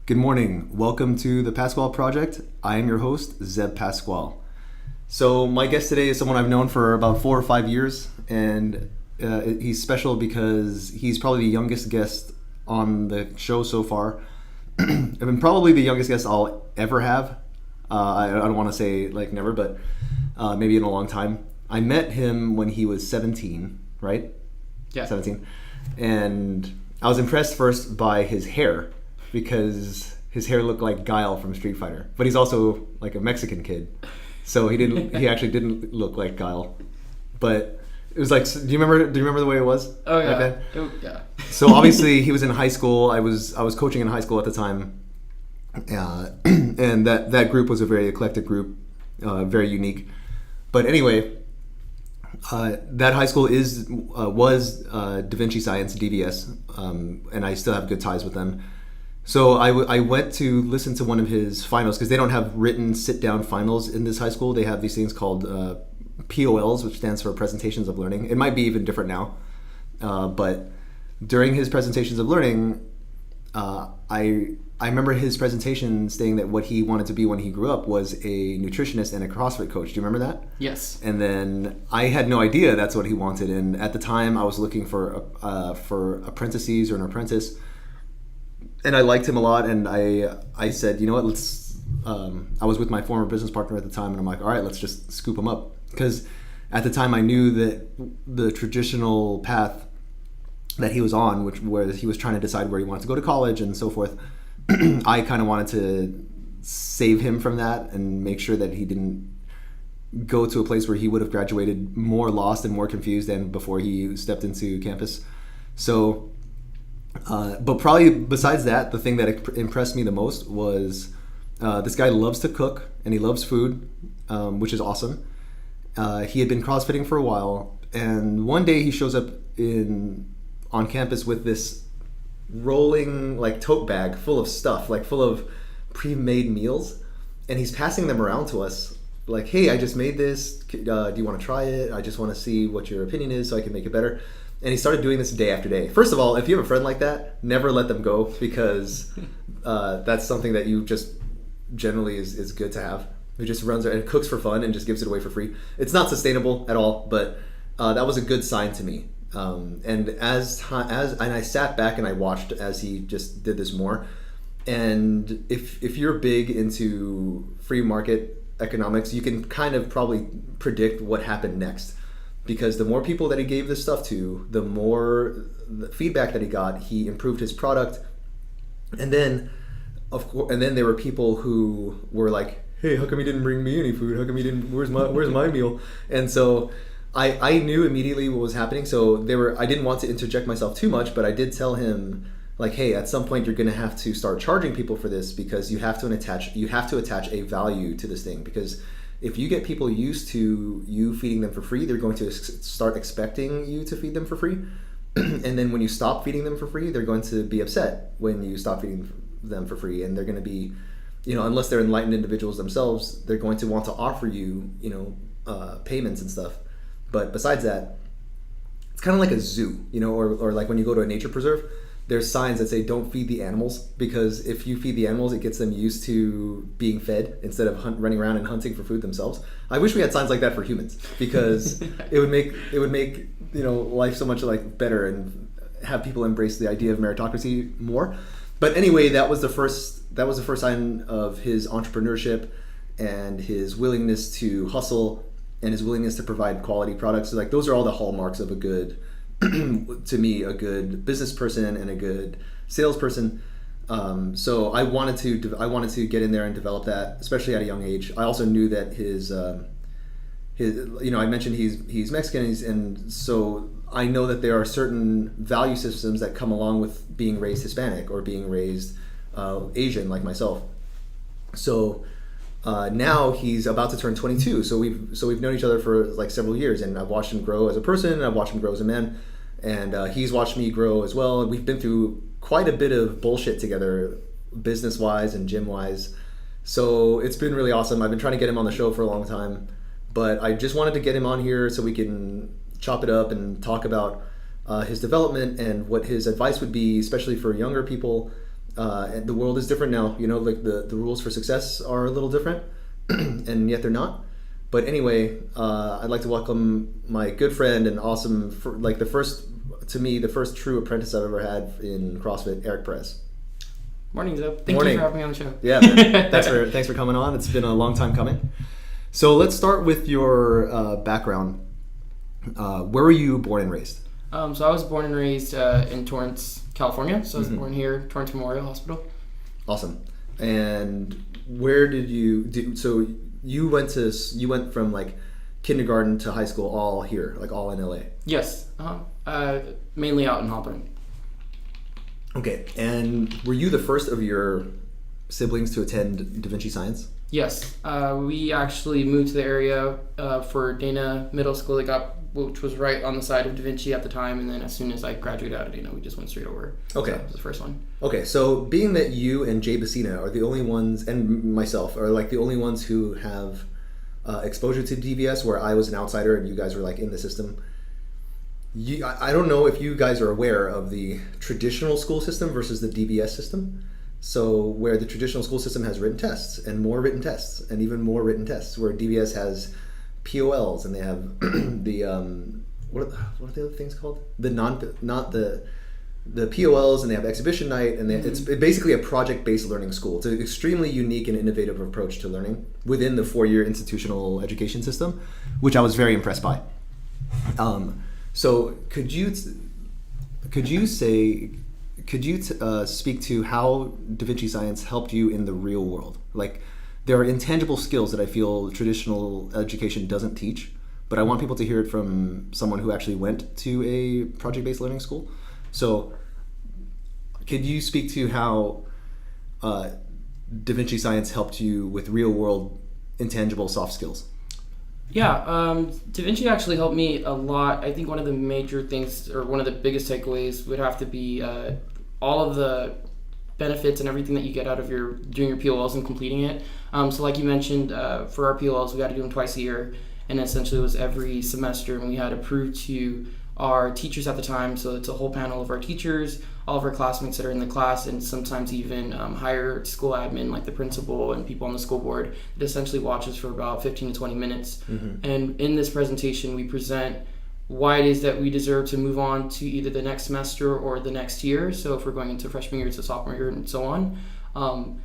Good morning. Welcome to the Pasquale Project. I am your host, Zeb Pasquale. So my guest today is someone I've known for about 4 or 5 years, and he's special because he's probably the youngest guest on the show so far. And probably the youngest guest I'll ever have. I don't want to say like never, but maybe in a long time. I met him when he was 17, right? Yeah. 17. And I was impressed first by his hair, because his hair looked like Guile from Street Fighter, but he's also like a Mexican kid, so he actually didn't look like Guile. But it was like, do you remember the way it was? Oh yeah. Back then? Yeah. So obviously he was in high school. I was coaching in high school at the time, and that group was a very eclectic group, very unique. But anyway, that high school was Da Vinci Science, DVS, and I still have good ties with them. So I went to listen to one of his finals, because they don't have written sit-down finals in this high school. They have these things called POLs, which stands for Presentations of Learning. It might be even different now. But during his Presentations of Learning, I remember his presentation saying that what he wanted to be when he grew up was a nutritionist and a CrossFit coach. Do you remember that? Yes. And then I had no idea that's what he wanted. And at the time, I was looking for apprentices or an apprentice. And I liked him a lot, and I said, you know what, let's. I was with my former business partner at the time, and I'm like, all right, let's just scoop him up, because at the time I knew that the traditional path that he was on, where he was trying to decide where he wanted to go to college and so forth, I kind of wanted to save him from that and make sure that he didn't go to a place where he would have graduated more lost and more confused than before he stepped into campus. So. But probably besides that, the thing that impressed me the most was this guy loves to cook and he loves food, which is awesome. He had been CrossFitting for a while, and one day he shows up on campus with this rolling like tote bag full of stuff, like full of pre-made meals, and he's passing them around to us like, hey, I just made this. Do you want to try it? I just want to see what your opinion is so I can make it better. And he started doing this day after day. First of all, if you have a friend like that, never let them go, because that's something that you just generally is good to have. Who just runs and cooks for fun and just gives it away for free. It's not sustainable at all, but that was a good sign to me. And as I sat back and I watched as he just did this more. And if you're big into free market economics, you can kind of probably predict what happened next. Because the more people that he gave this stuff to, the more the feedback that he got, he improved his product. And then, there were people who were like, "Hey, how come you didn't bring me any food? How come you didn't? Where's my meal?" And so I knew immediately what was happening. So I didn't want to interject myself too much, but I did tell him, like, "Hey, at some point you're going to have to start charging people for this, because you have to attach a value to this thing, because." If you get people used to you feeding them for free, they're going to start expecting you to feed them for free. And then when you stop feeding them for free, they're going to be upset when you stop feeding them for free. And they're going to be, unless they're enlightened individuals themselves, they're going to want to offer you, payments and stuff. But besides that, it's kind of like a zoo, or like when you go to a nature preserve. There's signs that say don't feed the animals, because if you feed the animals, it gets them used to being fed instead of running around and hunting for food themselves. I wish we had signs like that for humans, because it would make life so much like better and have people embrace the idea of meritocracy more. But anyway, that was the first sign of his entrepreneurship and his willingness to hustle and his willingness to provide quality products. So, like, those are all the hallmarks of a good to me, a good business person and a good salesperson. So I wanted to get in there and develop that, especially at a young age. I also knew that his I mentioned he's Mexican, and so I know that there are certain value systems that come along with being raised Hispanic or being raised Asian, like myself. So now he's about to turn 22. So we've known each other for like several years, and I've watched him grow as a person, and I've watched him grow as a man, and he's watched me grow as well. We've been through quite a bit of bullshit together, business-wise and gym-wise. So it's been really awesome. I've been trying to get him on the show for a long time, but I just wanted to get him on here so we can chop it up and talk about his development and what his advice would be, especially for younger people. And the world is different now. You know, like the rules for success are a little different, and yet they're not. But anyway, I'd like to welcome my good friend and awesome, the first true apprentice I've ever had in CrossFit, Eric Perez. Morning, Zeb. Thank you for having me on the show. Yeah, man. Thanks for coming on. It's been a long time coming. So let's start with your background. Where were you born and raised? So I was born and raised in Torrance, California. So I was born here, Torrance Memorial Hospital. Awesome. And where did you do? So you went from like kindergarten to high school all here, like all in LA. Yes. Mainly out in Hawthorne. Okay. And were you the first of your siblings to attend Da Vinci Science? Yes. We actually moved to the area for Dana Middle School, which was right on the side of Da Vinci at the time. And then as soon as I graduated out of Dana, we just went straight over. Okay. So that was the first one. Okay. So being that you and Jay Bassina are the only ones, and myself, are like the only ones who have exposure to DVS, where I was an outsider and you guys were like in the system. I don't know if you guys are aware of the traditional school system versus the DVS system. So where the traditional school system has written tests and more written tests and even more written tests, where DVS has POLs and they have the what are the other things called? The POLs, and they have exhibition night, and it's basically a project-based learning school. It's an extremely unique and innovative approach to learning within the 4-year institutional education system, which I was very impressed by. So could you speak to how Da Vinci Science helped you in the real world? Like, there are intangible skills that I feel traditional education doesn't teach, but I want people to hear it from someone who actually went to a project-based learning school. So could you speak to how Da Vinci Science helped you with real-world intangible soft skills? Yeah, Da Vinci actually helped me a lot. I think one of the major things, or one of the biggest takeaways, would have to be all of the benefits and everything that you get out of doing your POLs and completing it. So like you mentioned, for our POLs, we had to do them twice a year, and essentially it was every semester, and we had to prove to our teachers at the time, so it's a whole panel of our teachers, all of our classmates that are in the class, and sometimes even higher school admin like the principal and people on the school board that essentially watches for about 15 to 20 minutes. And in this presentation we present why it is that we deserve to move on to either the next semester or the next year. So if we're going into freshman year to sophomore year and so on.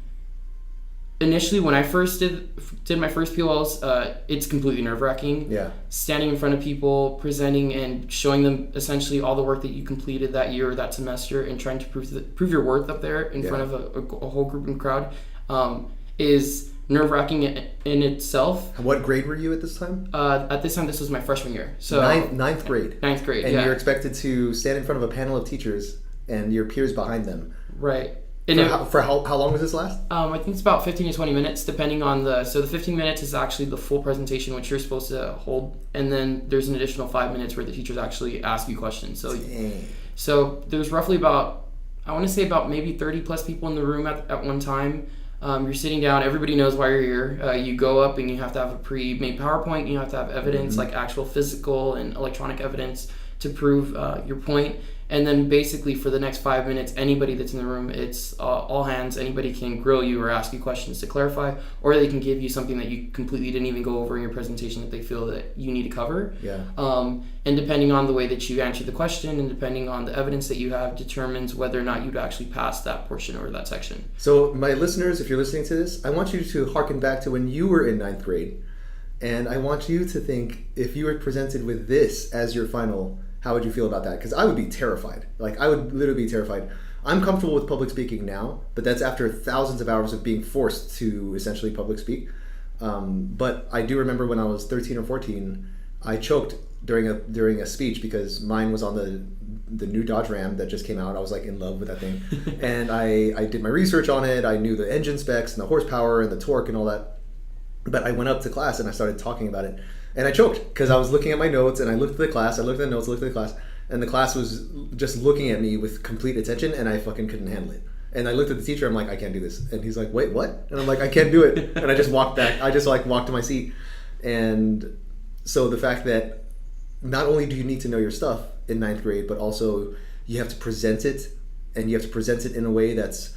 Initially, when I first did my first POLs, it's completely nerve-wracking. Yeah. Standing in front of people, presenting and showing them essentially all the work that you completed that year or that semester, and trying to prove your worth up there in front of a whole group and crowd is nerve-wracking in itself. What grade were you at this time? At this time, this was my freshman year. So ninth grade. Ninth grade. And you're expected to stand in front of a panel of teachers and your peers behind them. Right. For how long does this last? I think it's about 15 to 20 minutes, depending on so the 15 minutes is actually the full presentation, which you're supposed to hold, and then there's an additional 5 minutes where the teachers actually ask you questions. So there's roughly about maybe 30 plus people in the room at one time. You're sitting down, everybody knows why you're here. You go up and you have to have a pre-made PowerPoint, you have to have evidence, like actual physical and electronic evidence to prove your point. And then basically for the next 5 minutes, anybody that's in the room, it's all hands. Anybody can grill you or ask you questions to clarify, or they can give you something that you completely didn't even go over in your presentation that they feel that you need to cover. Yeah. And depending on the way that you answer the question and depending on the evidence that you have determines whether or not you'd actually pass that portion or that section. So my listeners, if you're listening to this, I want you to harken back to when you were in ninth grade. And I want you to think, if you were presented with this as your final, how would you feel about that? Because I would be terrified. Like, I would literally be terrified. I'm comfortable with public speaking now, but that's after thousands of hours of being forced to essentially public speak. But I do remember when I was 13 or 14, I choked during a speech because mine was on the new Dodge Ram that just came out. I was like in love with that thing. And I did my research on it. I knew the engine specs and the horsepower and the torque and all that. But I went up to class and I started talking about it. And I choked because I was looking at my notes and I looked at the class, I looked at the notes, looked at the class, and the class was just looking at me with complete attention and I fucking couldn't handle it. And I looked at the teacher, I'm like, I can't do this. And he's like, wait, what? And I'm like, I can't do it. And I just walked back. I just walked to my seat. And so the fact that not only do you need to know your stuff in ninth grade, but also you have to present it, and you have to present it in a way that's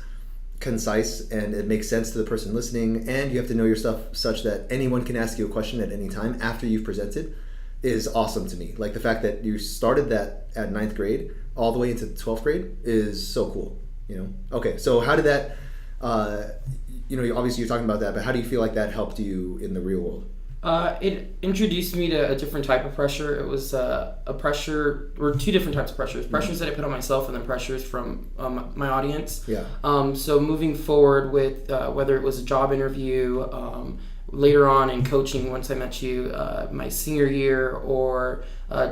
concise and it makes sense to the person listening, and you have to know your stuff such that anyone can ask you a question at any time after you've presented is awesome to me. Like the fact that you started that at 9th grade all the way into 12th grade is so cool, you know? Okay, so how did that, obviously you're talking about that, but how do you feel like that helped you in the real world? It introduced me to a different type of pressure. It was a pressure, or two different types of pressures. Pressures that I put on myself, and then pressures from my audience. Yeah. So moving forward with whether it was a job interview, later on in coaching, once I met you, my senior year, or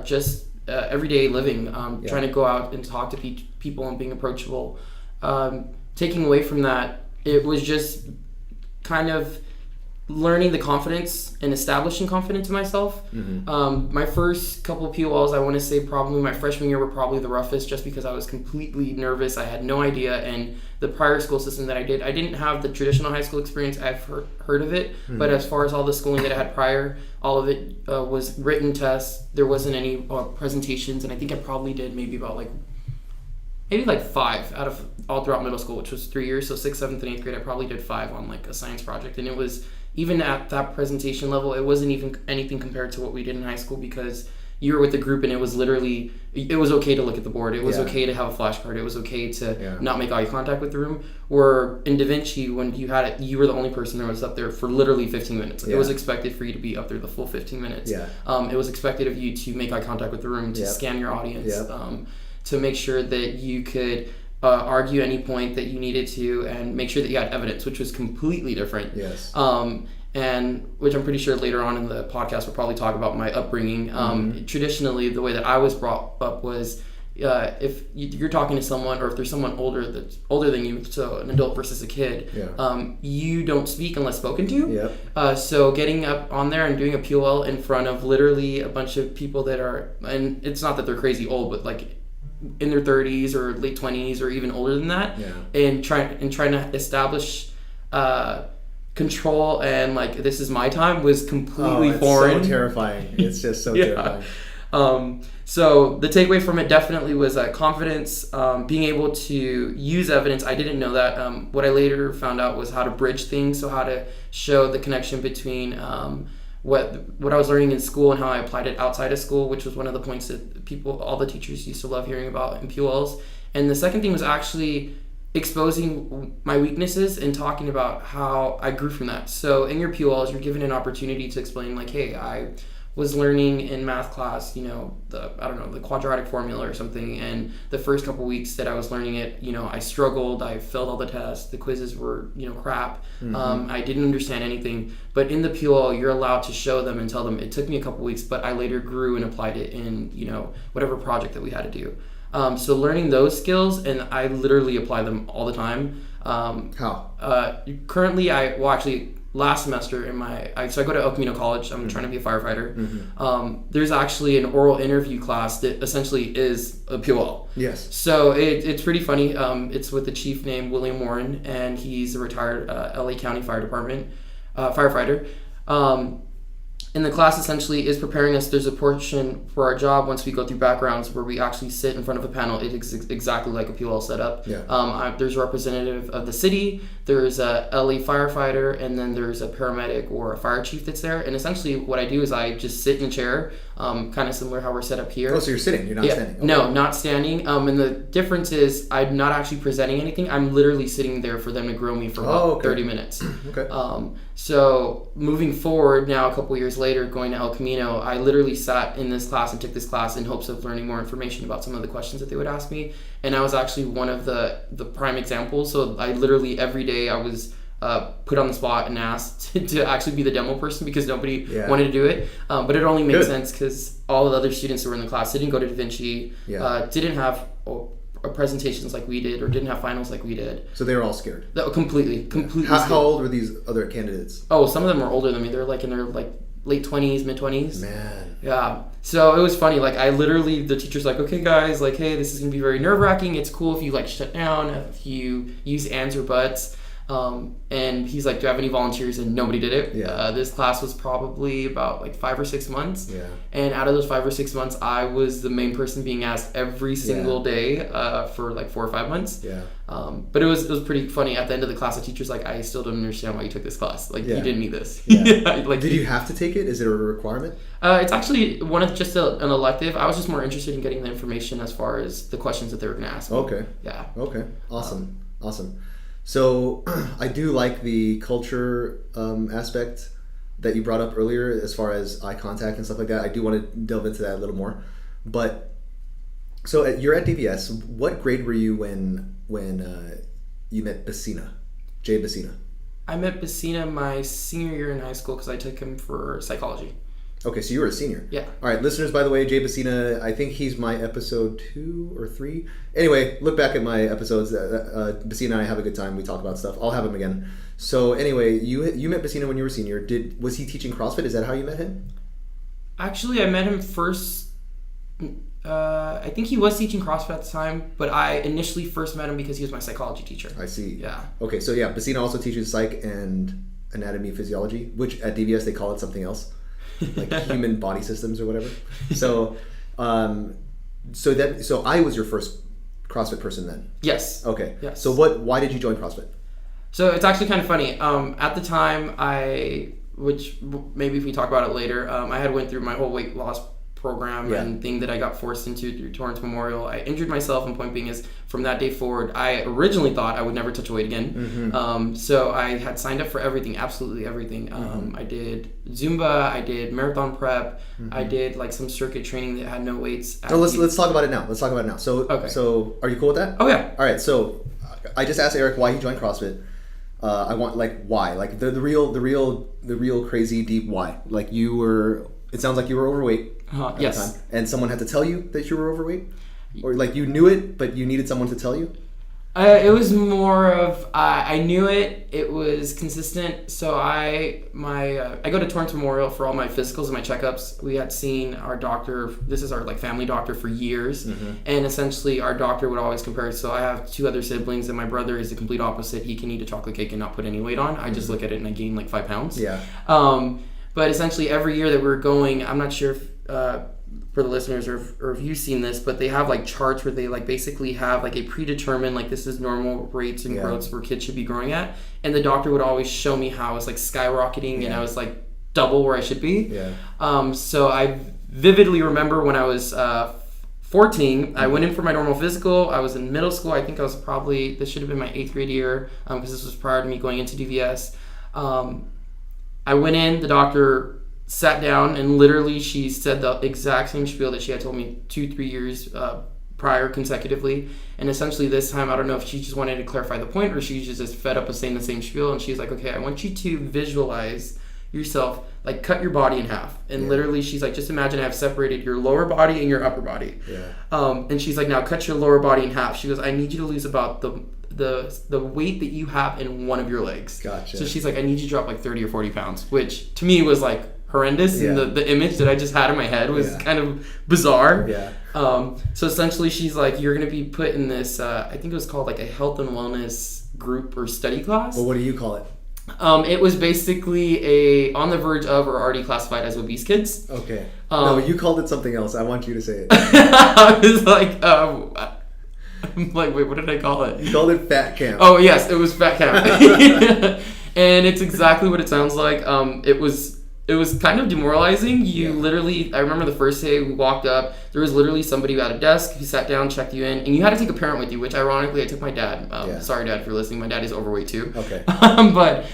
just everyday living, trying to go out and talk to people and being approachable. Taking away from that, it was just kind of learning the confidence and establishing confidence in myself. My first couple of POLs, I want to say probably my freshman year were probably the roughest, just because I was completely nervous. I had no idea, and the prior school system that I didn't have the traditional high school experience. I've heard of it, but as far as all the schooling that I had prior, all of it was written tests. There wasn't any presentations, and I think I probably did maybe 5 out of all throughout middle school, which was 3 years. So 6th, 7th, and 8th grade, I probably did 5 on like a science project, and it was, even at that presentation level, it wasn't even anything compared to what we did in high school, because you were with the group and it was literally, it was okay to look at the board. It was okay to have a flashcard. It was okay to not make eye contact with the room. Where in Da Vinci, when you had it, you were the only person that was up there for literally 15 minutes. It was expected for you to be up there the full 15 minutes. It was expected of you to make eye contact with the room, to scan your audience, to make sure that you could argue any point that you needed to, and make sure that you had evidence, which was completely different. And which I'm pretty sure later on in the podcast we'll probably talk about my upbringing. Traditionally, the way that I was brought up was, if you're talking to someone, or if there's someone that's older than you, so an adult versus a kid, you don't speak unless spoken to. So getting up on there and doing a POL in front of literally a bunch of people that are, and it's not that they're crazy old, but like in their 30s or late 20s or even older than that, and trying to establish control and like, this is my time, was completely foreign. So terrifying. It's just so terrifying. So the takeaway from it definitely was confidence, being able to use evidence. I didn't know that. What I later found out was how to bridge things, so how to show the connection between what I was learning in school and how I applied it outside of school, which was one of the points that all the teachers used to love hearing about in POLs. And the second thing was actually exposing my weaknesses and talking about how I grew from that. So in your POLs, you're given an opportunity to explain, like, hey, I was learning in math class, the quadratic formula or something, and the first couple weeks that I was learning it, I struggled, I failed all the tests, the quizzes were, crap, I didn't understand anything. But in the POL, you're allowed to show them and tell them, it took me a couple weeks, but I later grew and applied it in, whatever project that we had to do. So learning those skills, and I literally apply them all the time. How? Currently, last semester so I go to El Camino College. I'm trying to be a firefighter. There's actually an oral interview class that essentially is a POL. Yes. So it's pretty funny. It's with a chief named William Warren, and he's a retired LA County Fire Department firefighter. And the class essentially is preparing us. There's a portion for our job once we go through backgrounds where we actually sit in front of a panel. It's exactly like a POL setup. There's a representative of the city, there's a LA firefighter, and then there's a paramedic or a fire chief that's there. And essentially what I do is I just sit in a chair, kind of similar how we're set up here. Oh, so you're sitting, you're not standing. Okay. No, not standing. And the difference is I'm not actually presenting anything. I'm literally sitting there for them to grill me for about 30 minutes. So moving forward now, a couple years later, going to El Camino, I literally sat in this class and took this class in hopes of learning more information about some of the questions that they would ask me. And I was actually one of the prime examples. So I literally every day I was put on the spot and asked to actually be the demo person, because nobody wanted to do it. But it only made sense because all of the other students who were in the class didn't go to Da Vinci, didn't have presentations like we did, or didn't have finals like we did. So they were all scared? Completely How old were these other candidates? Oh, some of them were older than me. They're like in their late 20s, mid 20s. Man. Yeah. So it was funny. Like I literally, the teacher's like, okay guys, like, hey, this is gonna be very nerve wracking. It's cool if you like shut down, if you use ands or buts. And he's like, do I have any volunteers? And nobody did it. Yeah. This class was probably about like 5 or 6 months. Yeah. And out of those 5 or 6 months, I was the main person being asked every single day for like 4 or 5 months. Yeah. But it was pretty funny. At the end of the class, the teacher's like, I still don't understand why you took this class. Like, you didn't need this. Yeah. Like, did you have to take it? Is it a requirement? It's actually just an elective. I was just more interested in getting the information as far as the questions that they were going to ask me. Okay. Yeah. Okay. Awesome. Awesome. So I do like the culture aspect that you brought up earlier as far as eye contact and stuff like that. I do want to delve into that a little more. But so you're at DVS. What grade were you when you met Bassina, Jay Bassina? I met Bassina my senior year in high school because I took him for psychology. Okay, so you were a senior. Yeah. All right, listeners, by the way, Jay Bassina, I think he's my episode 2 or 3. Anyway, look back at my episodes. Bassina and I have a good time. We talk about stuff. I'll have him again. So anyway, you met Bassina when you were a senior. Was he teaching CrossFit? Is that how you met him? Actually, I met him first. I think he was teaching CrossFit at the time, but I initially first met him because he was my psychology teacher. I see. Yeah. Okay, so yeah, Bassina also teaches psych and anatomy physiology, which at DVS they call it something else. Like human body systems or whatever. So, so I was your first CrossFit person then. Yes. Okay. Yes. So why did you join CrossFit? So it's actually kind of funny. At the time, which maybe if we talk about it later, I had went through my whole weight loss program and thing that I got forced into through Torrance Memorial. I injured myself, and point being is from that day forward, I originally thought I would never touch a weight again. Mm-hmm. So I had signed up for everything, absolutely everything. I did Zumba, I did marathon prep, I did like some circuit training that had no weights. So let's talk about it now. So so are you cool with that? Oh yeah. All right. So I just asked Eric why he joined CrossFit. I want why, the real crazy deep why. Like it sounds like you were overweight. At the time, and someone had to tell you that you were overweight, or like you knew it, but you needed someone to tell you. It was more of I knew it. It was consistent. So I go to Torrance Memorial for all my physicals and my checkups. We had seen our doctor. This is our family doctor for years, and essentially our doctor would always compare. So I have 2 other siblings, and my brother is the complete opposite. He can eat a chocolate cake and not put any weight on. I just look at it and I gain like 5 pounds. Yeah. But essentially every year that we were going, I'm not sure if for the listeners or if you've seen this, but they have like charts where they like basically have like a predetermined like this is normal rates and growths where kids should be growing at, and the doctor would always show me how I was like skyrocketing and I was like double where I should be. So I vividly remember when I was 14, I went in for my normal physical. I was in middle school. I think I was probably, this should have been my 8th grade year because this was prior to me going into DVS. I went in, the doctor sat down, and literally she said the exact same spiel that she had told me 2-3 years prior consecutively. And essentially this time, I don't know if she just wanted to clarify the point or she just fed up with saying the same spiel. And she's like, okay, I want you to visualize yourself, like cut your body in half. And literally she's like, just imagine I've separated your lower body and your upper body. And she's like, now cut your lower body in half. She goes, I need you to lose about the weight that you have in one of your legs. Gotcha. So she's like, I need you to drop like 30 or 40 pounds, which to me was like horrendous. And the image that I just had in my head was kind of bizarre. So essentially she's like, you're going to be put in this, I think it was called like a health and wellness group or study class. Well, what do you call it? It was basically a on the verge of or already classified as obese kids. Okay. No, you called it something else. I want you to say it. I was like, I'm like, wait, what did I call it? You called it fat camp. Oh yes, it was fat camp. And it's exactly what it sounds like. It was kind of demoralizing. You literally, I remember the first day we walked up, there was literally somebody at a desk who sat down, checked you in, and you had to take a parent with you, which ironically I took my dad. Sorry Dad if you're listening, my dad is overweight too. Okay. But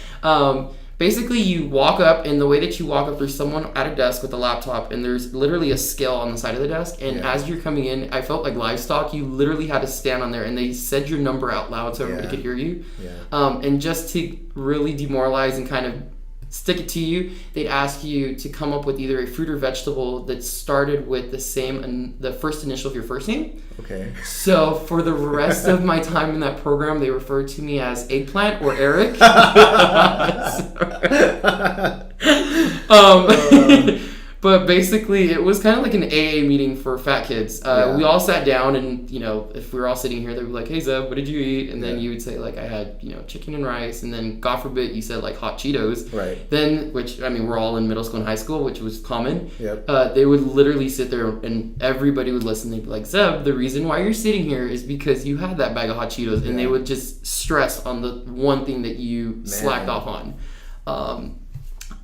basically you walk up, and the way that you walk up, there's someone at a desk with a laptop, and there's literally a scale on the side of the desk, and as you're coming in, I felt like livestock. You literally had to stand on there, and they said your number out loud so everybody could hear you. And just to really demoralize and kind of stick it to you, they'd ask you to come up with either a fruit or vegetable that started with the first initial of your first name. Okay. So for the rest of my time in that program, they referred to me as Eggplant or Eric. But basically, it was kind of like an AA meeting for fat kids. We all sat down, and if we were all sitting here, they'd be like, "Hey Zeb, what did you eat?" And then you would say like, "I had chicken and rice," and then God forbid you said like hot Cheetos. Right. Then, which I mean, we're all in middle school and high school, which was common. Yep. They would literally sit there, and everybody would listen. They'd be like, "Zeb, the reason why you're sitting here is because you had that bag of hot Cheetos," and they would just stress on the one thing that you slacked off on.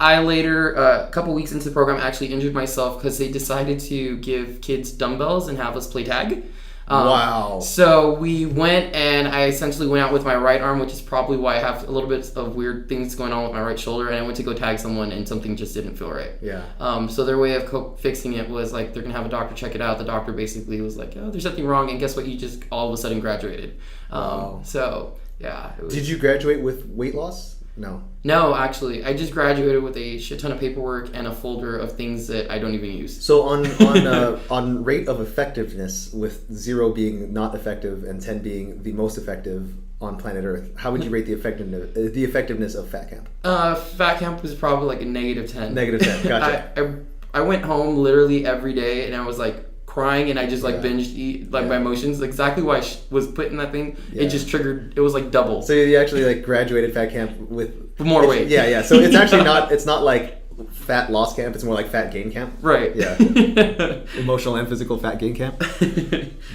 I later, a couple weeks into the program, actually injured myself because they decided to give kids dumbbells and have us play tag. Wow. So we went, and I essentially went out with my right arm, which is probably why I have a little bit of weird things going on with my right shoulder, and I went to go tag someone, and something just didn't feel right. Yeah. So their way of fixing it was like, they're going to have a doctor check it out. The doctor basically was like, "Oh, there's something wrong," and guess what? You just all of a sudden graduated. Wow. So, yeah. Did you graduate with weight loss? No, actually, I just graduated with a shit ton of paperwork and a folder of things that I don't even use. So on rate of effectiveness, with 0 being not effective and 10 being the most effective on planet Earth, how would you rate the effectiveness of Fat Camp? Fat Camp was probably like a -10. -10, gotcha. I went home literally every day, and I was like crying, and I just like binged eat my emotions. Exactly why I was put in that thing. It just triggered. It was like double. So you actually like graduated Fat Camp with more weight. Yeah. So it's actually not. It's not like fat loss camp. It's more like fat gain camp. Right. Yeah. Emotional and physical fat gain camp.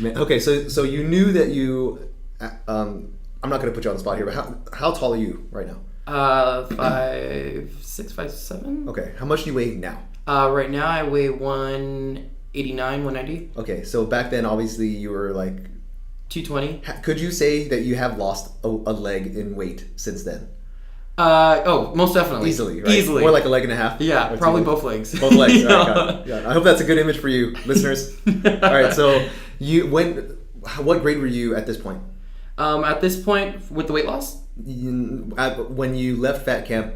Okay. So you knew that you. I'm not going to put you on the spot here, but how tall are you right now? 5'6", 5'7". Okay. How much do you weigh now? Right now I weigh 189, 190. Okay, so back then, obviously, you were like 220. Could you say that you have lost a leg in weight since then? Most definitely. Easily, right? Easily. More like a leg and a half? Yeah, probably both legs. Both legs. All right, got it. I hope that's a good image for you, listeners. All right, so what grade were you at this point? At this point, with the weight loss? When you left Fat Camp,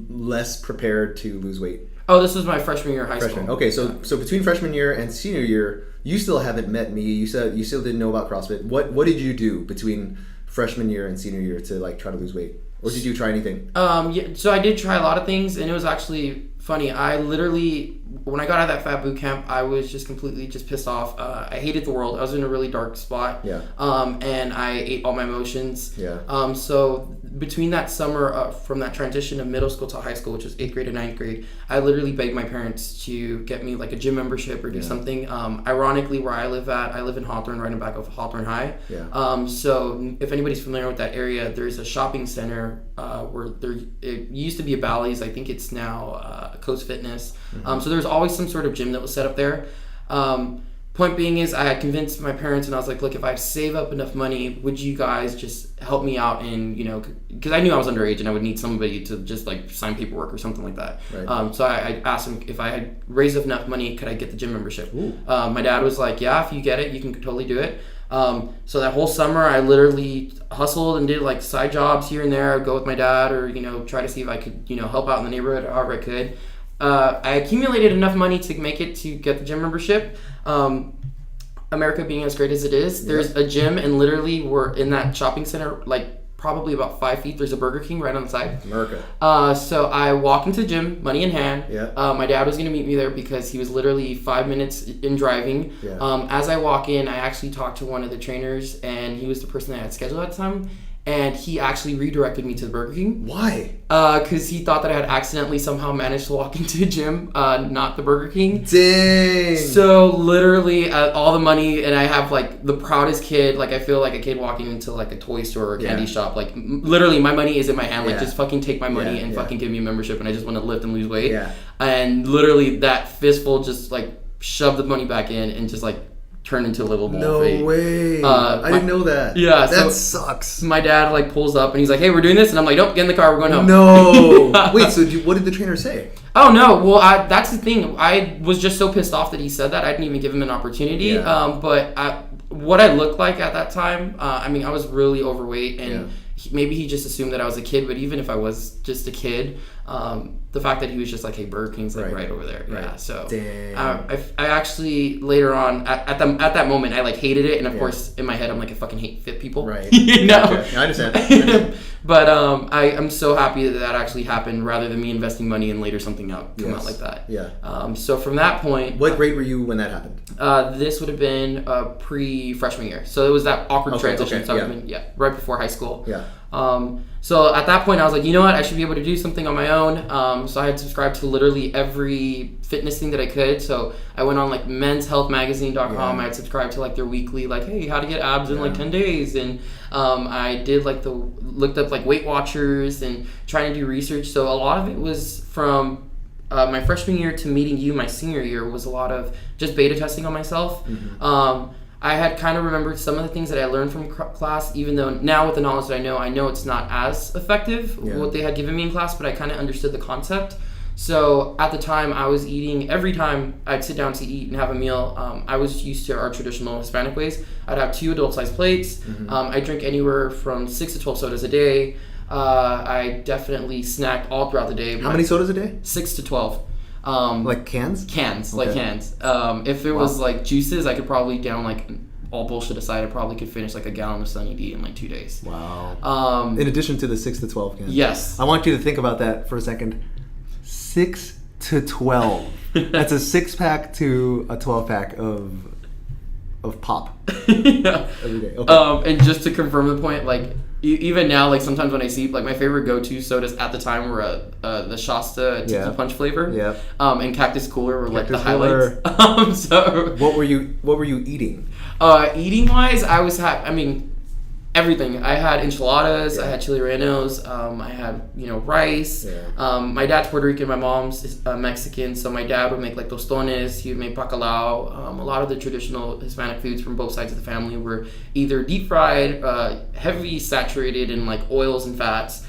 less prepared to lose weight. Oh, this was my freshman year of high school. Okay, so between freshman year and senior year, you still haven't met me. You said you still didn't know about CrossFit. What did you do between freshman year and senior year to like try to lose weight? Or did you try anything? Yeah, so I did try a lot of things, and it was actually funny. I literally, when I got out of that fat boot camp, I was just completely just pissed off. I hated the world. I was in a really dark spot. Yeah. And I ate all my emotions. Yeah. So between that summer, from that transition of middle school to high school, which was 8th grade to 9th grade, I literally begged my parents to get me like a gym membership or do something. Ironically, where I live in Hawthorne, right in back of Hawthorne High. Yeah. So if anybody's familiar with that area, there's a shopping center where it used to be a Bally's. I think it's now Coast Fitness. So there's always some sort of gym that was set up there. Point being is, I had convinced my parents, and I was like, look, if I save up enough money, would you guys just help me out? And because I knew I was underage and I would need somebody to just like sign paperwork or something like that. Right. So I asked them if I had raised enough money, could I get the gym membership? My dad was like, yeah, if you get it, you can totally do it. So that whole summer, I literally hustled and did like side jobs here and there. I'd go with my dad, or try to see if I could help out in the neighborhood however I could. I accumulated enough money to make it to get the gym membership. America being as great as it is, there's a gym, and literally we're in that shopping center, like probably about 5 feet. There's a Burger King right on the side. America. So I walk into the gym, money in hand. Yeah. My dad was going to meet me there because he was literally 5 minutes in driving. Yeah. As I walk in, I actually talked to one of the trainers, and he was the person that I had scheduled at the time. And he actually redirected me to the Burger King. Why? Because he thought that I had accidentally somehow managed to walk into a gym, not the Burger King. Dang! So literally, all the money, and I have like the proudest kid. Like I feel like a kid walking into like a toy store or a candy shop. Like literally, my money is in my hand. Like just fucking take my money and fucking give me a membership, and I just want to lift and lose weight. Yeah. And literally, that fistful just like shoved the money back in and just like turned into a livable fate. No way. I didn't know that. Yeah. That sucks. My dad like pulls up and he's like, hey, we're doing this. And I'm like, nope, get in the car. We're going home. No. Wait, so what did the trainer say? Oh, no. Well, that's the thing. I was just so pissed off that he said that. I didn't even give him an opportunity. Yeah. But what I looked like at that time, I mean, I was really overweight, and maybe he just assumed that I was a kid. But even if I was just a kid, the the fact that he was just like, hey, Burger King's like right over there. Right. Yeah. So Damn. I actually later on at that moment I like hated it, and of course in my head I'm like, I fucking hate fit people. Right. You know. Okay. I understand. But I'm so happy that actually happened rather than me investing money and later something come out like that. Yeah. So from that point, what grade were you when that happened? This would have been pre-freshman year. So it was that awkward transition. So I would have been right before high school. Yeah. So at that point I was like, you know what, I should be able to do something on my own. So I had subscribed to literally every fitness thing that I could. So I went on like menshealthmagazine.com. I had subscribed to like their weekly, like, hey, how to get abs in like 10 days. And I did like looked up like Weight Watchers and trying to do research. So a lot of it was from my freshman year to meeting you my senior year was a lot of just beta testing on myself. I had kind of remembered some of the things that I learned from class, even though now with the knowledge that I know it's not as effective what they had given me in class, but I kind of understood the concept. So at the time I was eating, every time I'd sit down to eat and have a meal, I was used to our traditional Hispanic ways. I'd have 2 adult-sized plates. I drink anywhere from 6 to 12 sodas a day. I definitely snacked all throughout the day. How many sodas a day? 6 to 12. Like cans? Cans, okay. Like cans. If it was like juices, I could probably down like, all bullshit aside, I probably could finish like a gallon of Sunny D in like 2 days. Wow. In addition to the 6 to 12 cans. Yes. I want you to think about that for a second. 6 to 12. That's a 6-pack to a 12-pack of pop. Yeah. Every day. Okay. And just to confirm the point, like even now, like sometimes when I see like my favorite go-to sodas at the time were the Shasta Tiki Punch flavor. Yeah. And Cactus Cooler were like the Cooler. highlights. So what were you eating? Eating wise, I was everything. I had enchiladas, I had chili rellenos, I had, rice. Yeah. My dad's Puerto Rican, my mom's Mexican, so my dad would make like tostones, he would make bacalao. A lot of the traditional Hispanic foods from both sides of the family were either deep fried, heavy saturated in like oils and fats,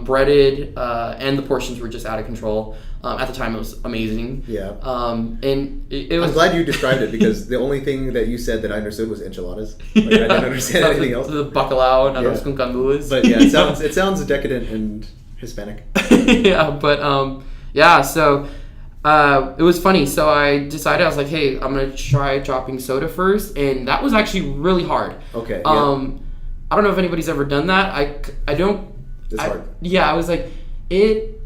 breaded, and the portions were just out of control. At the time, it was amazing. Yeah. And it was. I'm glad you described it because the only thing that you said that I understood was enchiladas. Like, I didn't understand anything else. The bacalao and arroz con gandules. But yeah, it sounds decadent and Hispanic. Yeah, but so it was funny. So I decided, I was like, hey, I'm gonna try dropping soda first, and that was actually really hard. Okay. I don't know if anybody's ever done that. I don't. It's hard. Yeah, I was like it.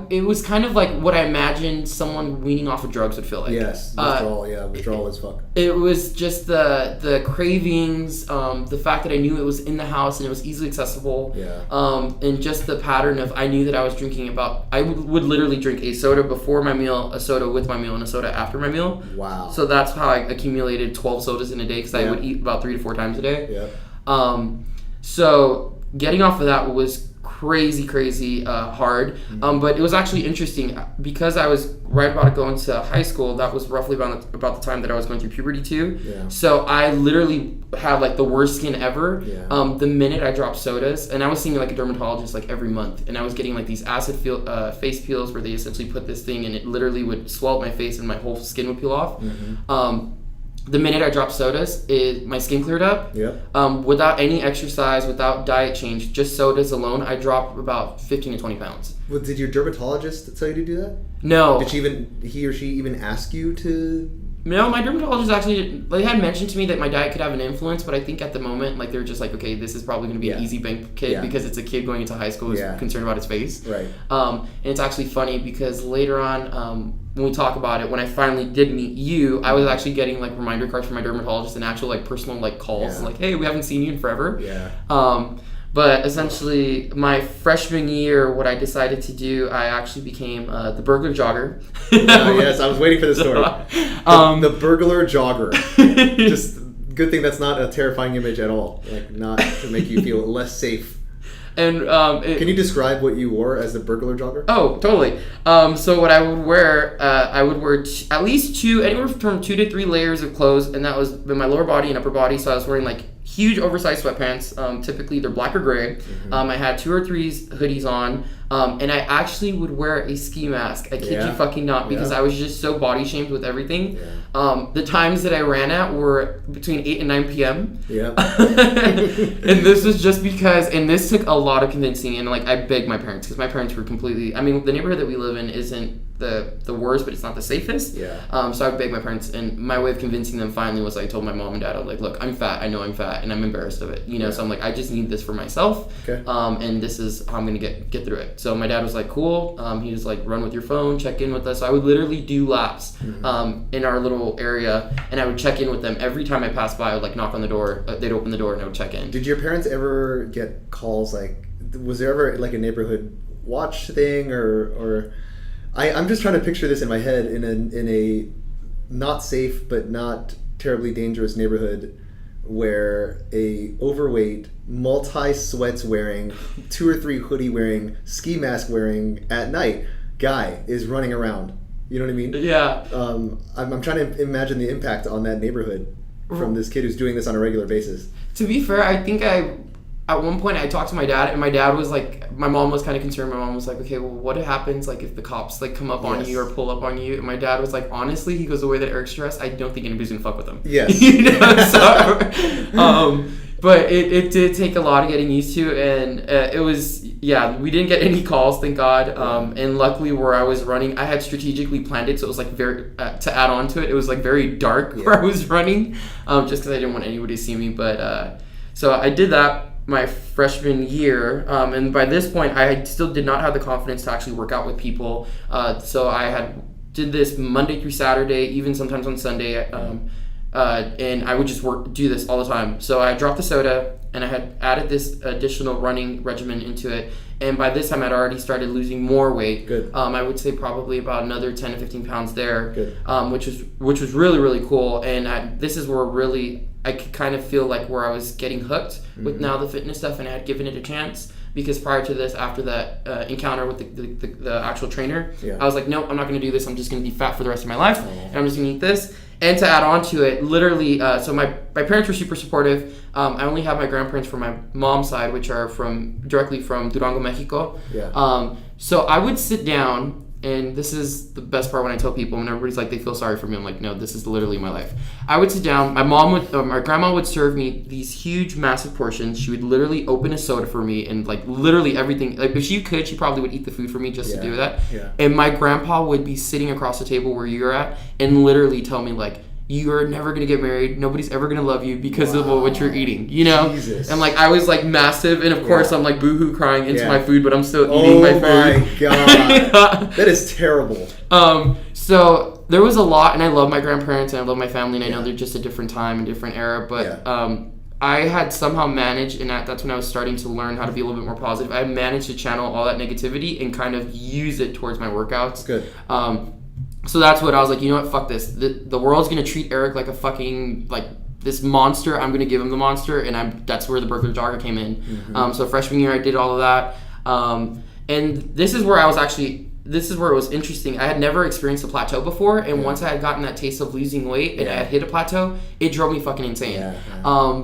It was kind of like what I imagined someone weaning off of drugs would feel like. Yes, withdrawal. Withdrawal as fuck. It was just the cravings, the fact that I knew it was in the house and it was easily accessible. Yeah. And just the pattern of I knew that I was drinking I would literally drink a soda before my meal, a soda with my meal, and a soda after my meal. Wow. So that's how I accumulated 12 sodas in a day because I would eat about 3 to 4 times a day. Yeah. So getting off of that was crazy hard, but it was actually interesting because I was right about to go into high school. That was roughly about the time that I was going through puberty too. Yeah. So I literally had like the worst skin ever. Yeah. The minute I dropped sodas, and I was seeing like a dermatologist like every month, and I was getting like these acid face peels where they essentially put this thing and it literally would swell up my face and my whole skin would peel off. Mm-hmm. The minute I dropped sodas, my skin cleared up. Yep. Without any exercise, without diet change, just sodas alone, I dropped about 15 to 20 pounds. Well, did your dermatologist tell you to do that? No. Did he or she even ask you to? No, my dermatologist actually, they had mentioned to me that my diet could have an influence, but I think at the moment, like, they were just like, okay, this is probably going to be an easy bank kid because it's a kid going into high school who's concerned about his face. Right. And it's actually funny because later on, when we talk about it, when I finally did meet you, I was actually getting like reminder cards from my dermatologist and actual like personal like calls, like, hey, we haven't seen you in forever. Yeah. But essentially, my freshman year, what I decided to do, I actually became the burglar jogger. Yes, I was waiting for this story. The burglar jogger. Just good thing that's not a terrifying image at all. Like, not to make you feel less safe. And can you describe what you wore as the burglar jogger? Oh, totally. So what I would wear, at least anywhere from 2 to 3 layers of clothes, and that was in my lower body and upper body. So I was wearing like huge oversized sweatpants. Typically they're black or gray. I had 2 or 3 hoodies on. And I actually would wear a ski mask. I kid you fucking not, because I was just so body shamed with everything. The times that I ran at were between 8 and 9 p.m. And this was just because, and this took a lot of convincing, and like I begged my parents, because my parents were completely, I mean, the neighborhood that we live in isn't the worst, but it's not the safest. So I would beg my parents, and my way of convincing them finally was I told my mom and dad, I was like, look, I'm fat, I know I'm fat, and I'm embarrassed of it, you know, so I'm like, I just need this for myself, and this is how I'm gonna get through it. So my dad was like, cool. He was like, run with your phone, check in with us. So I would literally do laps in our little area, and I would check in with them every time I passed by. I would like knock on the door, they'd open the door, and I would check in. Did your parents ever get calls, like, was there ever like a neighborhood watch thing, or I'm just trying to picture this in my head in a not safe but not terribly dangerous neighborhood where a overweight, multi-sweats wearing, 2 or 3 hoodie wearing, ski mask wearing at night guy is running around. You know what I mean? Yeah. I'm trying to imagine the impact on that neighborhood from this kid who's doing this on a regular basis. To be fair, I think at one point I talked to my dad, and my dad was like, my mom was kind of concerned. My mom was like, okay, well, what happens like if the cops like come up on you or pull up on you? And my dad was like, honestly, he goes, the way that Eric's dressed, I don't think anybody's gonna fuck with him. Yes. You know, so, but it did take a lot of getting used to, and it was, we didn't get any calls, thank God. And luckily where I was running, I had strategically planned it, so it was like very, to add on to it, it was like very dark where I was running, just because I didn't want anybody to see me. But so I did that my freshman year, and by this point I still did not have the confidence to actually work out with people, so I did this Monday through Saturday, even sometimes on Sunday, and I would just do this all the time. So I dropped the soda, and I had added this additional running regimen into it, and by this time I'd already started losing more weight. Good. I would say probably about another 10 to 15 pounds there. Good. Which was really, really cool, and this is where really I could kind of feel like where I was getting hooked with now the fitness stuff, and I had given it a chance, because prior to this, after that encounter with the actual trainer, I was like, no, I'm not going to do this. I'm just going to be fat for the rest of my life, and I'm just going to eat this. And to add on to it, literally, so my parents were super supportive. I only have my grandparents from my mom's side, which are directly from Durango, Mexico. So I would sit down, and this is the best part when I tell people, when everybody's like, they feel sorry for me, I'm like, no, this is literally my life. I would sit down, my grandma would serve me these huge, massive portions. She would literally open a soda for me, and like literally everything. Like if she could, she probably would eat the food for me just to do that. And my grandpa would be sitting across the table where you're at, and literally tell me like, you're never going to get married. Nobody's ever going to love you because of what you're eating, you know? Jesus. And like, I was like massive, and of course I'm like boohoo crying into my food, but I'm still eating my food. Oh my God. That is terrible. So there was a lot, and I love my grandparents, and I love my family, and I know they're just a different time and different era, but I had somehow managed, and that's when I was starting to learn how to be a little bit more positive. I managed to channel all that negativity and kind of use it towards my workouts. Good. So that's what I was like, you know what, fuck this. The world's going to treat Eric like a fucking, like, this monster. I'm going to give him the monster, and that's where the burger jogger came in. So freshman year, I did all of that. And this is where it was interesting. I had never experienced a plateau before, and once I had gotten that taste of losing weight and I had hit a plateau, it drove me fucking insane.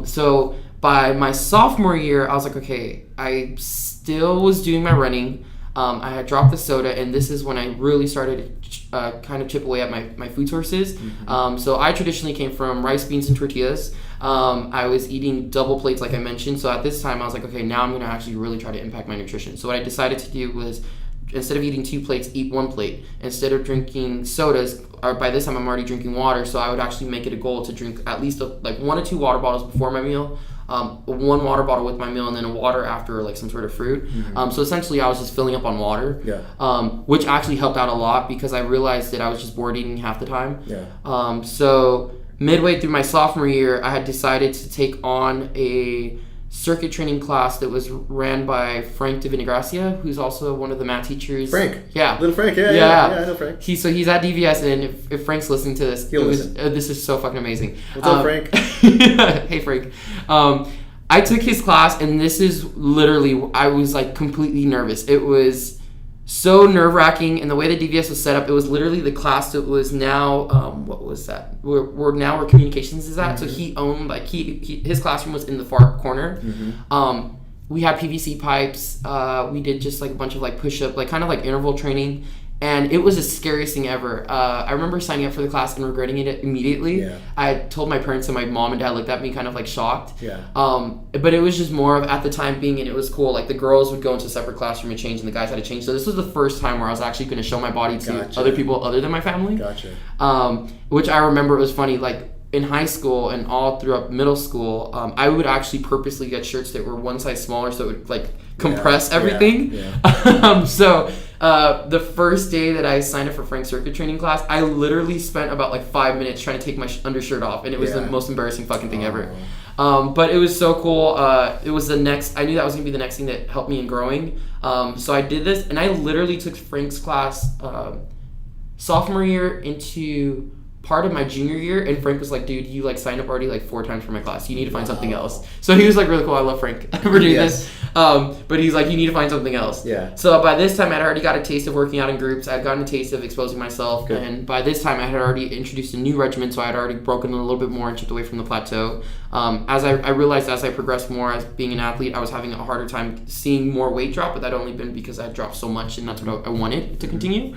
So by my sophomore year, I was like, okay, I still was doing my running. I had dropped the soda, and this is when I really started kind of chip away at my food sources. So I traditionally came from rice, beans, and tortillas. I was eating double plates, like I mentioned. So at this time, I was like, okay, now I'm going to actually really try to impact my nutrition. So what I decided to do was, instead of eating 2 plates, eat 1 plate. Instead of drinking sodas, or by this time I'm already drinking water, so I would actually make it a goal to drink at least 1 to 2 water bottles before my meal. 1 water bottle with my meal, and then a water after, like some sort of fruit. So essentially I was just filling up on water, which actually helped out a lot, because I realized that I was just bored eating half the time. So midway through my sophomore year, I had decided to take on a circuit training class that was ran by Frank DeVinagracia, who's also one of the math teachers. Frank. Yeah. Little Frank, yeah, I know Frank. He's at DVS, and if Frank's listening to this, this is so fucking amazing. What's up, Frank? Hey, Frank. I took his class, and this is literally, I was like completely nervous. It was so nerve-wracking. And the way the DVS was set up, it was literally the class that was now what was that? We're now where communications is at. So he owned like his classroom was in the far corner. We had PVC pipes. We did just like a bunch of like push-up, like kind of like interval training. And it was the scariest thing ever. I remember signing up for the class and regretting it immediately. Yeah. I told my parents, and my mom and dad looked at me kind of like shocked. Yeah. But it was just more of, at the time being, and it was cool. Like the girls would go into a separate classroom and change, and the guys had to change. So this was the first time where I was actually going to show my body to other people other than my family. Gotcha. Which I remember, it was funny. Like in high school and all throughout middle school, I would actually purposely get shirts that were one size smaller, so it would like compress everything. Yeah. So the first day that I signed up for Frank's circuit training class, I literally spent about like 5 minutes trying to take my undershirt off, and it was the most embarrassing fucking thing ever. But it was so cool. It was I knew that was gonna be the next thing that helped me in growing. So I did this, and I literally took Frank's class sophomore year into part of my junior year, and Frank was like, dude, you like signed up already like 4 times for my class, you need to find something else. So he was like really cool. I love Frank for doing this. But he's like, you need to find something else. Yeah. So by this time I'd already got a taste of working out in groups. I'd gotten a taste of exposing myself. Good. And by this time I had already introduced a new regimen, so I had already broken a little bit more and chipped away from the plateau. As I realized as I progressed more as being an athlete, I was having a harder time seeing more weight drop, but that only been because I had dropped so much, and that's what I wanted to continue.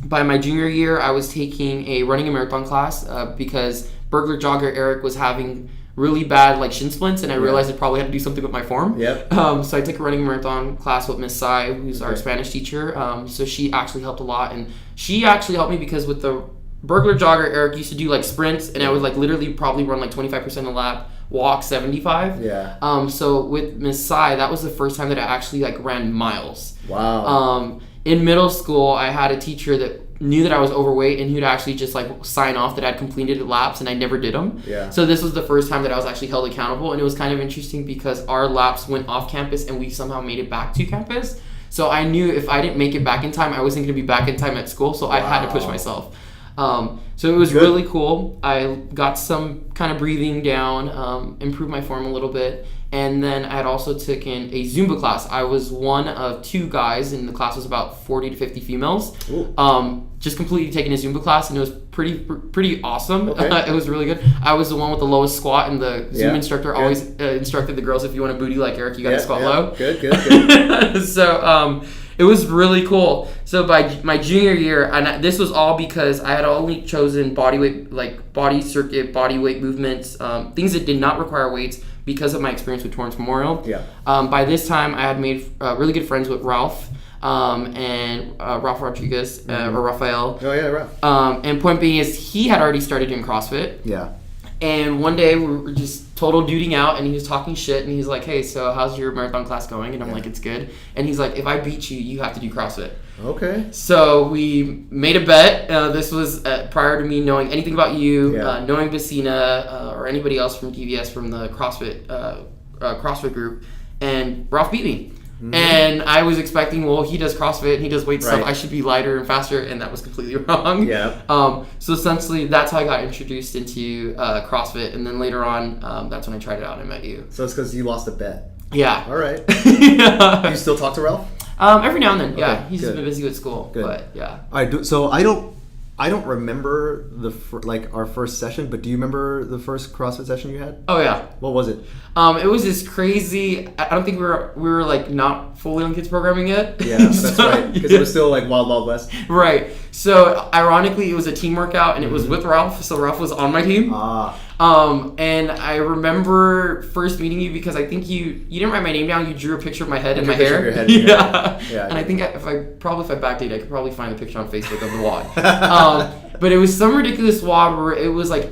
By my junior year, I was taking a running and marathon class because burglar jogger Eric was having really bad like shin splints, and I realized I probably had to do something with my form. Yep. So I took a running and marathon class with Miss Sai, who's our Spanish teacher. So she actually helped a lot, and she actually helped me because with the burglar jogger, Eric used to do like sprints, and I would like literally probably run like 25% a lap, walk 75. Yeah. So with Miss Sai, that was the first time that I actually like ran miles. Wow. In middle school, I had a teacher that knew that I was overweight, and who'd actually just like sign off that I'd completed laps, and I never did them. Yeah. So this was the first time that I was actually held accountable, and it was kind of interesting because our laps went off campus and we somehow made it back to campus. So I knew if I didn't make it back in time, I wasn't going to be back in time at school, so I had to push myself. So it was really cool. I got some kind of breathing down, improved my form a little bit. And then I had also taken a Zumba class. I was one of 2 guys, and the class was about 40 to 50 females. Just completely taking a Zumba class, and it was pretty awesome. Okay. It was really good. I was the one with the lowest squat, and the Zumba instructor always instructed the girls, if you want a booty like Eric, you got to squat low. Good. So it was really cool. So by my junior year, and this was all because I had only chosen body weight, like body circuit, body weight movements, things that did not require weights, because of my experience with Torrance Memorial. Yeah. By this time, I had made really good friends with Ralph and Ralph Rodriguez, or Rafael. Oh, yeah, Ralph. And point being is, he had already started doing CrossFit. Yeah. And one day, we were just total duding out, and he was talking shit, and he's like, hey, so how's your marathon class going? And I'm like, it's good. And he's like, if I beat you, you have to do CrossFit. Okay. So we made a bet. This was prior to me knowing anything about you, knowing Bassina, or anybody else from DVS from the CrossFit group. And Ralph beat me. Mm-hmm. And I was expecting, well, he does CrossFit and he does weight stuff, I should be lighter and faster, and that was completely wrong. Yeah. So essentially, that's how I got introduced into CrossFit, and then later on, that's when I tried it out and I met you. So it's because you lost a bet. Yeah. All right. Do you still talk to Ralph? Every now and then. Yeah. He's just been busy with school. Good. But yeah. All right. So I don't remember our first session, but do you remember the first CrossFit session you had? Oh yeah. What was it? It was this crazy. I don't think we were like not fully on kids programming yet. Yeah, that's right. Because it was still like Wild West. Right. So ironically, it was a team workout, and it was with Ralph. So Ralph was on my team. And I remember first meeting you because I think you didn't write my name down. You drew a picture of my head and my hair. Your head, yeah. And I think if I backdate, I could probably find the picture on Facebook of the WOD. But it was some ridiculous WOD where it was like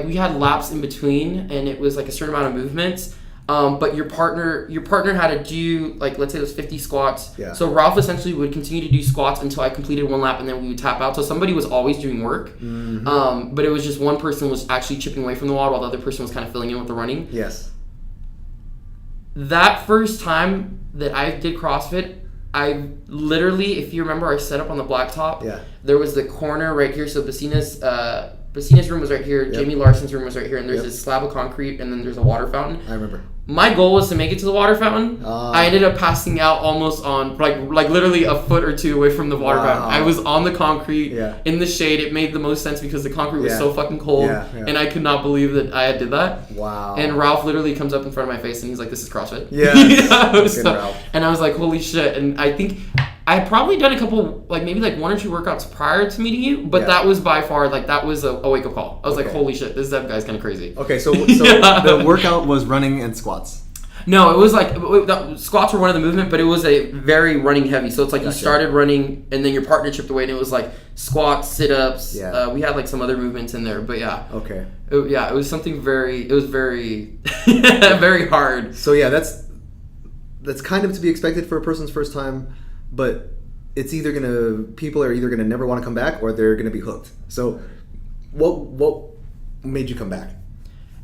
we had laps in between, and it was like a certain amount of movements. But your partner had to do, like, let's say it was 50 squats. Yeah. So Ralph essentially would continue to do squats until I completed 1 lap, and then we would tap out. So somebody was always doing work. Mm-hmm. But it was just one person was actually chipping away from the wall while the other person was kind of filling in with the running. Yes. That first time that I did CrossFit, I literally, if you remember our setup on the blacktop, there was the corner right here. So Bassina's room was right here. Yep. Jamie Larson's room was right here. And there's this slab of concrete, and then there's a water fountain. I remember. my goal was to make it to the water fountain. I ended up passing out almost on like literally a foot or two away from the water fountain. I was on the concrete in the shade. It made the most sense because the concrete was so fucking cold, and I could not believe that I did that. Wow. And Ralph literally comes up in front of my face and he's like, "This is CrossFit." Yeah. And I was like, "Holy shit!" And I think I had probably done a couple, like maybe like 1 or 2 workouts prior to meeting you, but that was by far like that was a wake up call. I was like, "Holy shit, this Zev guy's kind of crazy." Okay, so the workout was running and squats. No, it was like squats were one of the movement, but it was a very running heavy. So it's like you started running, and then your partner chipped away, and it was like squats, sit ups. Yeah. We had like some other movements in there, but yeah. Okay. It was something very. It was very, very hard. So yeah, that's kind of to be expected for a person's first time, but it's people are either gonna never want to come back or they're gonna be hooked. So, what made you come back?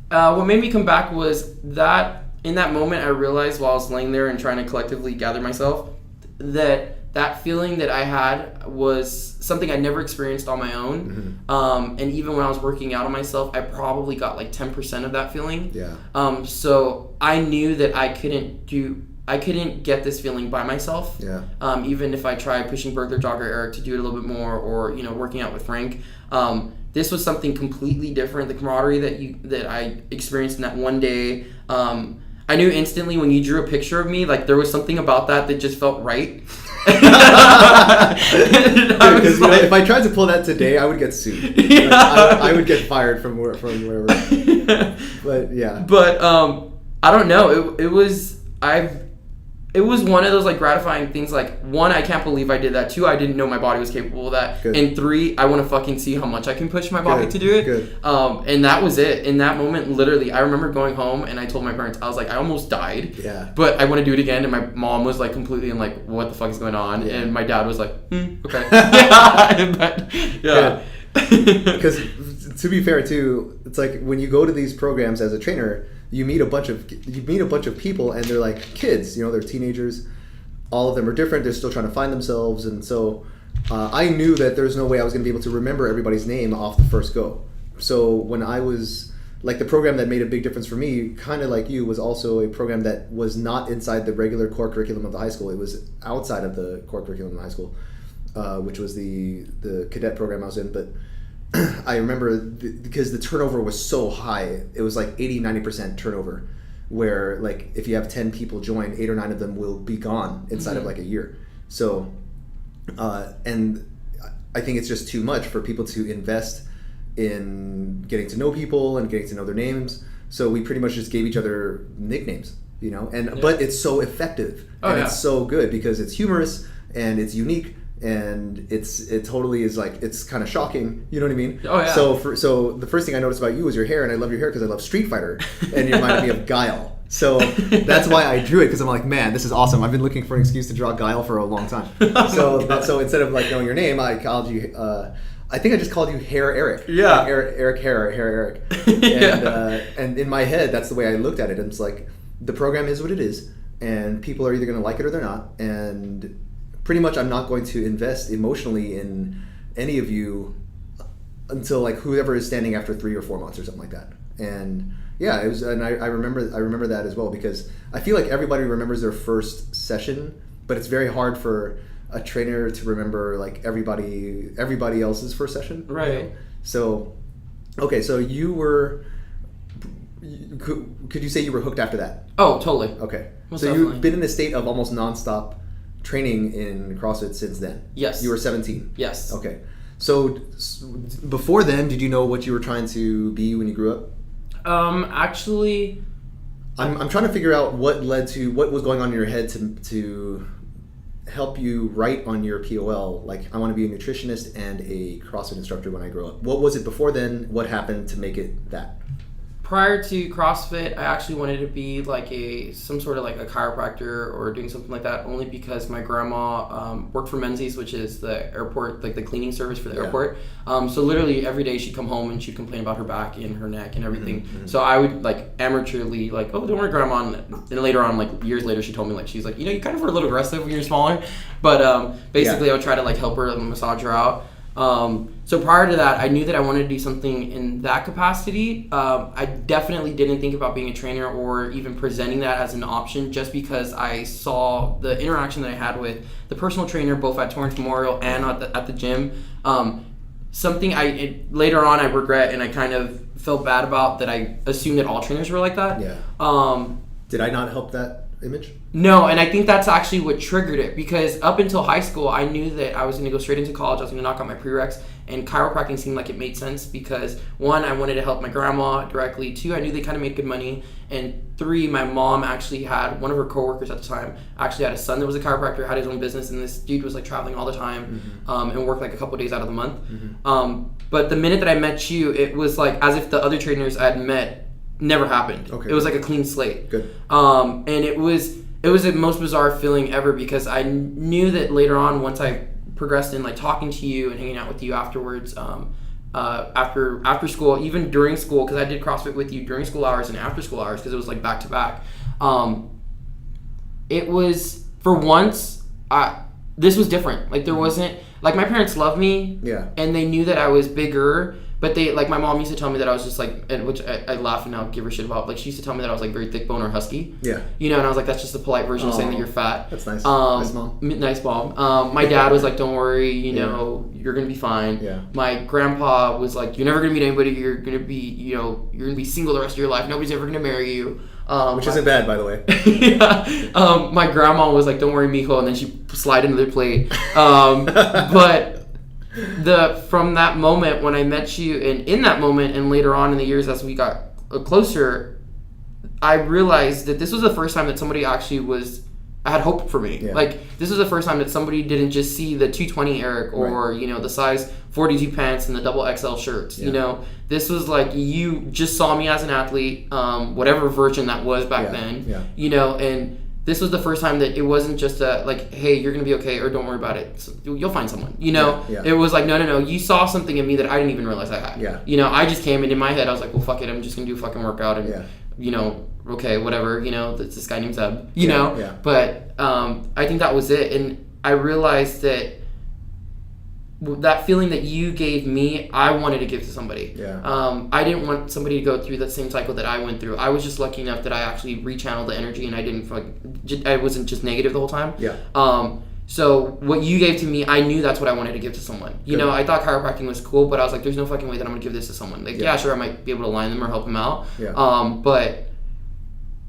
What made me come back was that. In that moment, I realized while I was laying there and trying to collectively gather myself that feeling that I had was something I never experienced on my own. Mm-hmm. And even when I was working out on myself, I probably got like 10% of that feeling. Yeah. So I knew that I couldn't get this feeling by myself. Yeah. Even if I tried pushing Burglar Jogger Eric to do it a little bit more, or working out with Frank. This was something completely different. The camaraderie that I experienced in that one day. I knew instantly when you drew a picture of me, like there was something about that just felt right. Because if I tried to pull that today, I would get sued. Yeah. Like, I would get fired from wherever. But yeah. But I don't know. It was one of those like gratifying things. Like 1, I can't believe I did that. 2, I didn't know my body was capable of that. Good. And 3, I want to fucking see how much I can push my body to do it. Good. And that was it. In that moment, literally, I remember going home and I told my parents, I was like, I almost died. Yeah. But I want to do it again. And my mom was like completely in like, what the fuck is going on? Yeah. And my dad was like, okay. Yeah. Because to be fair too, it's like when you go to these programs as a trainer, you meet a bunch of people and they're like kids, they're teenagers. All of them are different. They're still trying to find themselves, and so I knew that there's no way I was going to be able to remember everybody's name off the first go. So when I was like, the program that made a big difference for me, kind of like you, was also a program that was not inside the regular core curriculum of the high school. It was outside of the core curriculum of the high school, which was the cadet program I was in. But I remember because the turnover was so high, it was like 80-90% turnover, where like if you have 10 people join, 8 or 9 of them will be gone inside of like a year. So and I think it's just too much for people to invest in getting to know people and getting to know their names. So we pretty much just gave each other nicknames, but it's so effective. It's so good because it's humorous and it's unique. And it totally is like, it's kind of shocking, you know what I mean? Oh yeah. So the first thing I noticed about you was your hair, and I love your hair because I love Street Fighter, and you reminded me of Guile. So that's why I drew it, because I'm like, man, this is awesome. I've been looking for an excuse to draw Guile for a long time. So instead of like knowing your name, I called you. I think I just called you Hair Eric. Yeah. Like Eric Hair Eric. And in my head, that's the way I looked at it. And it's like, the program is what it is, and people are either going to like it or they're not, and pretty much I'm not going to invest emotionally in any of you until like whoever is standing after 3 or 4 months or something like that. And yeah, it was, and I remember that as well, because I feel like everybody remembers their first session, but it's very hard for a trainer to remember like everybody else's first session. Right. So, okay, so you were, could you say you were hooked after that? Oh, totally. Okay. Most so definitely. You've been in a state of almost nonstop training in CrossFit since then? Yes. You were 17? Yes. Okay. So before then, did you know what you were trying to be when you grew up? Actually, I'm trying to figure out what was going on in your head to help you write on your POL, like, I want to be a nutritionist and a CrossFit instructor when I grow up. What was it before then? What happened to make it that? Prior to CrossFit, I actually wanted to be like some sort of like a chiropractor or doing something like that, only because my grandma worked for Menzies, which is the airport, like the cleaning service for the airport. So literally every day she'd come home and she'd complain about her back and her neck and everything. Mm-hmm. So I would like amateurly like, oh, don't worry, grandma. And later on, like years later, she told me, like, she's like, you kind of were a little aggressive when you're smaller. But basically I would try to like help her, massage her out. So prior to that, I knew that I wanted to do something in that capacity. I definitely didn't think about being a trainer or even presenting that as an option, just because I saw the interaction that I had with the personal trainer, both at Torrance Memorial and at the gym. Something later on I regret, and I kind of felt bad about, that I assumed that all trainers were like that. Yeah. Did I not help that image? No, and I think that's actually what triggered it, because up until high school, I knew that I was going to go straight into college. I was going to knock out my prereqs, and chiropractic seemed like it made sense because, one, I wanted to help my grandma directly. Two, I knew they kind of made good money. And three, my mom actually had, one of her coworkers at the time actually had a son that was a chiropractor, had his own business, and this dude was like traveling all the time, and worked like a couple days out of the month. But the minute that I met you, it was like as if the other trainers I had met never happened. Okay. It was like a clean slate. Good. And it was the most bizarre feeling ever, because I knew that later on, once I progressed in like talking to you and hanging out with you afterwards, after school, even during school, because I did CrossFit with you during school hours and after school hours, because it was like back to back. It was, for once, this was different. Like there wasn't, like my parents loved me, and they knew that I was bigger. But they, like, my mom used to tell me that I was just like, and which I laugh and now give her shit about. Like, she used to tell me that I was like very thick bone or husky. Yeah. You know, and I was like, that's just a polite version of saying that you're fat. That's nice. Nice mom. Nice mom. My dad was like, don't worry, you know, you're gonna be fine. Yeah. My grandpa was like, you're never gonna meet anybody. You're gonna be, you know, you're gonna be single the rest of your life. Nobody's ever gonna marry you. Which isn't bad, by the way. Yeah. My grandma was like, don't worry, mijo, and then she slid into their plate. But from that moment when I met you, and in that moment and later on in the years as we got closer, I realized that this was the first time that somebody actually I had hope for me. Yeah. Like, this was the first time that somebody didn't just see the 220 Eric or, you know, the size 42 pants and the double XL shirts. You know, this was like, you just saw me as an athlete, whatever version that was back then, you know, and this was the first time that it wasn't just like, hey, you're going to be okay, or don't worry about it. So you'll find someone, you know? It was like, no. You saw something in me that I didn't even realize I had. You know, I just came, and in my head, I was like, well, fuck it. I'm just going to do a fucking workout and, you know, okay, whatever, you know, this guy named Zeb, you know? Yeah. But I think that was it. And I realized that feeling that you gave me, I wanted to give to somebody. I didn't want somebody to go through the same cycle that I went through. I was just lucky enough that I actually rechanneled the energy, and I wasn't just negative the whole time. So what you gave to me, I knew that's what I wanted to give to someone. You know, I thought chiropractic was cool, but I was like, there's no fucking way that I'm gonna give this to someone. Like, yeah, sure, I might be able to line them or help them out. But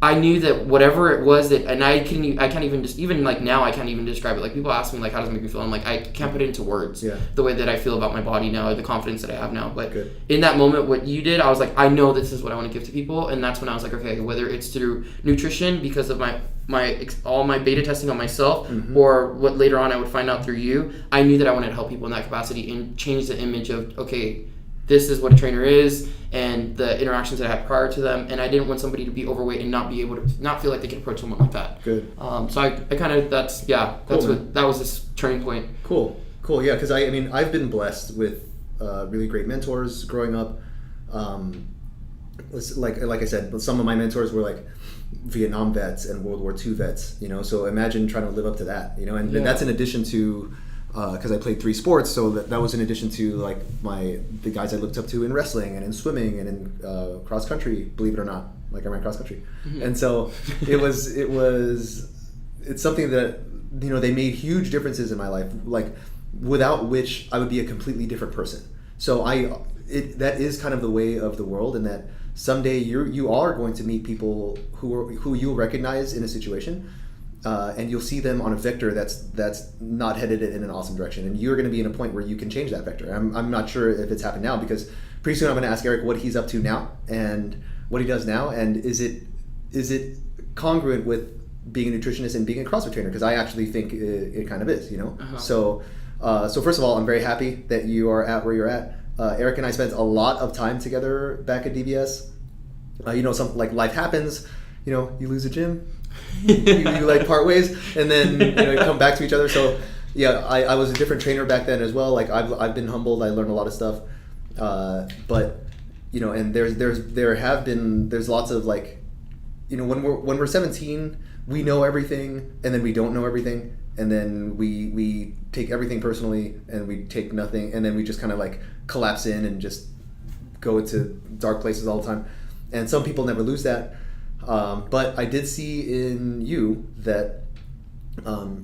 I knew that whatever it was that, and I can't even just, even like now, I can't even describe it. Like, people ask me, like, how does it make me feel? I'm like, I can't put it into words. The way that I feel about my body now, or the confidence that I have now. But in that moment, what you did, I was like, I know this is what I want to give to people. And that's when I was like, okay, whether it's through nutrition because of all my beta testing on myself, or what later on I would find out through you, I knew that I wanted to help people in that capacity and change the image of, okay, this is what a trainer is, and the interactions that I had prior to them, and I didn't want somebody to be overweight and not be able to, not feel like they could approach someone like that. Good. So I kind of, that was this turning point. Cool, yeah, because I mean, I've been blessed with really great mentors growing up. Like I said, some of my mentors were like Vietnam vets and World War II vets, you know, so imagine trying to live up to that, you know, and that's in addition to, because I played 3 sports, so that was in addition to like the guys I looked up to in wrestling and in swimming and in cross country, believe it or not, like I ran cross country. And so it's something that, you know, they made huge differences in my life, like without which I would be a completely different person. So that is kind of the way of the world, and that someday you are going to meet people who you'll recognize in a situation, and you'll see them on a vector that's not headed in an awesome direction, and you're going to be in a point where you can change that vector. I'm not sure if it's happened now, because pretty soon I'm going to ask Eric what he's up to now and what he does now, and is it congruent with being a nutritionist and being a CrossFit trainer, because I actually think it kind of is, you know. So first of all, I'm very happy that you are at where you're at. Eric and I spent a lot of time together back at DBS. You know, something like life happens, you know, you lose a gym, you like part ways, and then, you know, you come back to each other. So yeah, I was a different trainer back then as well. Like I've been humbled. I learned a lot of stuff. But you know, and there's lots of, like, you know, when we're 17, we know everything, and then we don't know everything, and then we take everything personally, and we take nothing, and then we just kind of like collapse in and just go into dark places all the time. And some people never lose that. But I did see in you that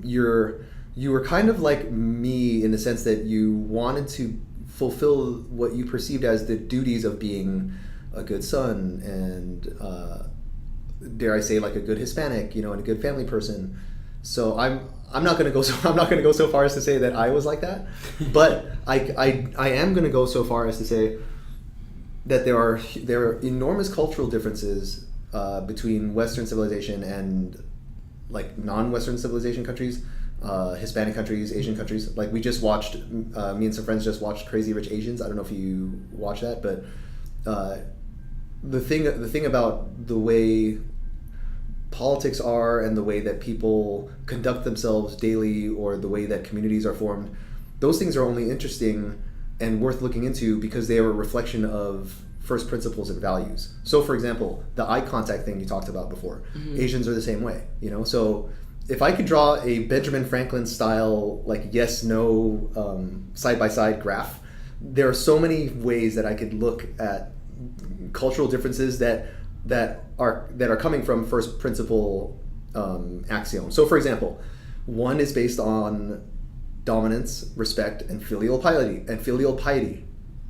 you were kind of like me in the sense that you wanted to fulfill what you perceived as the duties of being a good son and dare I say like a good Hispanic, and a good family person. So I'm not going to go so far as to say that I was like that, but I am going to go so far as to say that there are enormous cultural differences between Western civilization and like non-Western civilization countries, Hispanic countries, Asian countries. Like we just watched, me and some friends just watched Crazy Rich Asians. I don't know if you watch that, but the thing about the way politics are and the way that people conduct themselves daily or the way that communities are formed, those things are only interesting and worth looking into because they are a reflection of first principles and values. So for example, the eye contact thing you talked about before, Asians are the same way, so if I could draw a Benjamin Franklin style like yes no side-by-side graph, there are so many ways that I could look at cultural differences that are coming from first principle axioms. So for example, one is based on dominance, respect, and filial piety.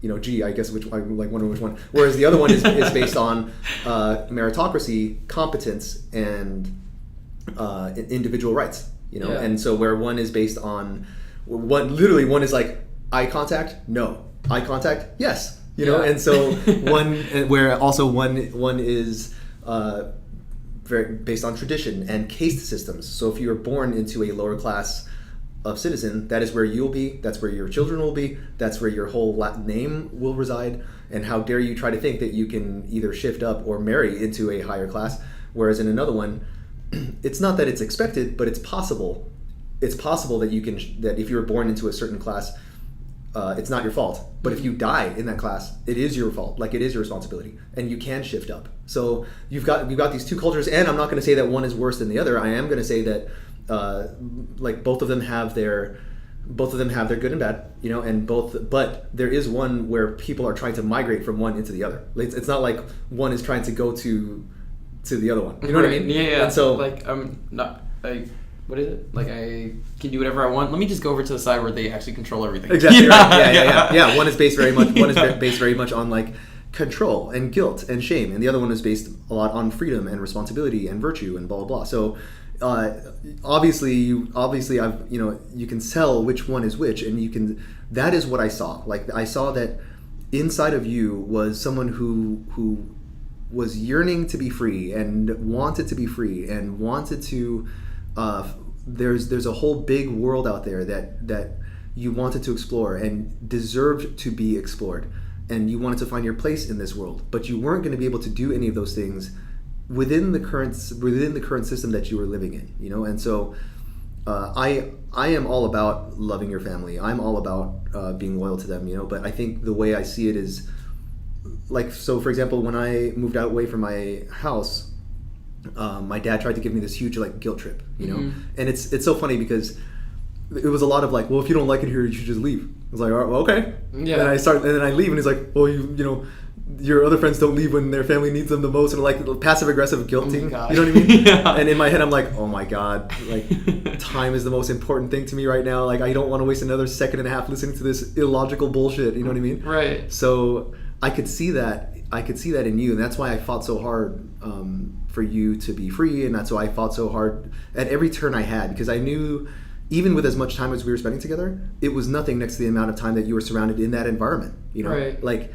I guess I wonder which one. Whereas the other one is based on meritocracy, competence, and individual rights. And so where one is based on one is like eye contact, no. Eye contact, yes. And so one is very based on tradition and caste systems. So if you are born into a lower class of citizen, that is where you'll be, that's where your children will be, that's where your whole name will reside, and how dare you try to think that you can either shift up or marry into a higher class. Whereas in another one, it's not that it's expected, but it's possible. It's possible that that if you're born into a certain class, it's not your fault. But if you die in that class, it is your fault. Like it is your responsibility, and you can shift up. So we've got these two cultures, and I'm not going to say that one is worse than the other. I am going to say that both of them have their good and bad, and but there is one where people are trying to migrate from one into the other. It's not like one is trying to go to the other one. You know what I mean? Yeah. And so like I'm not like. What is it? Like I can do whatever I want. Let me just go over to the side where they actually control everything. Exactly right. Yeah. One is based very much on like control and guilt and shame, and the other one is based a lot on freedom and responsibility and virtue and blah blah blah. So obviously I've you can tell which one is which, and that is what I saw. Like I saw that inside of you was someone who was yearning to be free and wanted to be free and wanted to. There's a whole big world out there that you wanted to explore and deserved to be explored, and you wanted to find your place in this world, but you weren't going to be able to do any of those things within the current system that you were living in, and so I am all about loving your family. I'm all about being loyal to them, but I think the way I see it is like, so for example, when I moved away from my house, my dad tried to give me this huge like guilt trip, and it's so funny because it was a lot of like, well, if you don't like it here, you should just leave. I was like, all right, well, okay. Yeah. And then I leave, and he's like, well, your other friends don't leave when their family needs them the most, and like passive aggressive guilting. You know what I mean? Yeah. And in my head, I'm like, oh my god, like time is the most important thing to me right now. Like I don't want to waste another second and a half listening to this illogical bullshit. You know what I mean? Right. So I could see that in you, and that's why I fought so hard for you to be free, and that's why I fought so hard at every turn I had, because I knew even with as much time as we were spending together, it was nothing next to the amount of time that you were surrounded in that environment. Right. Like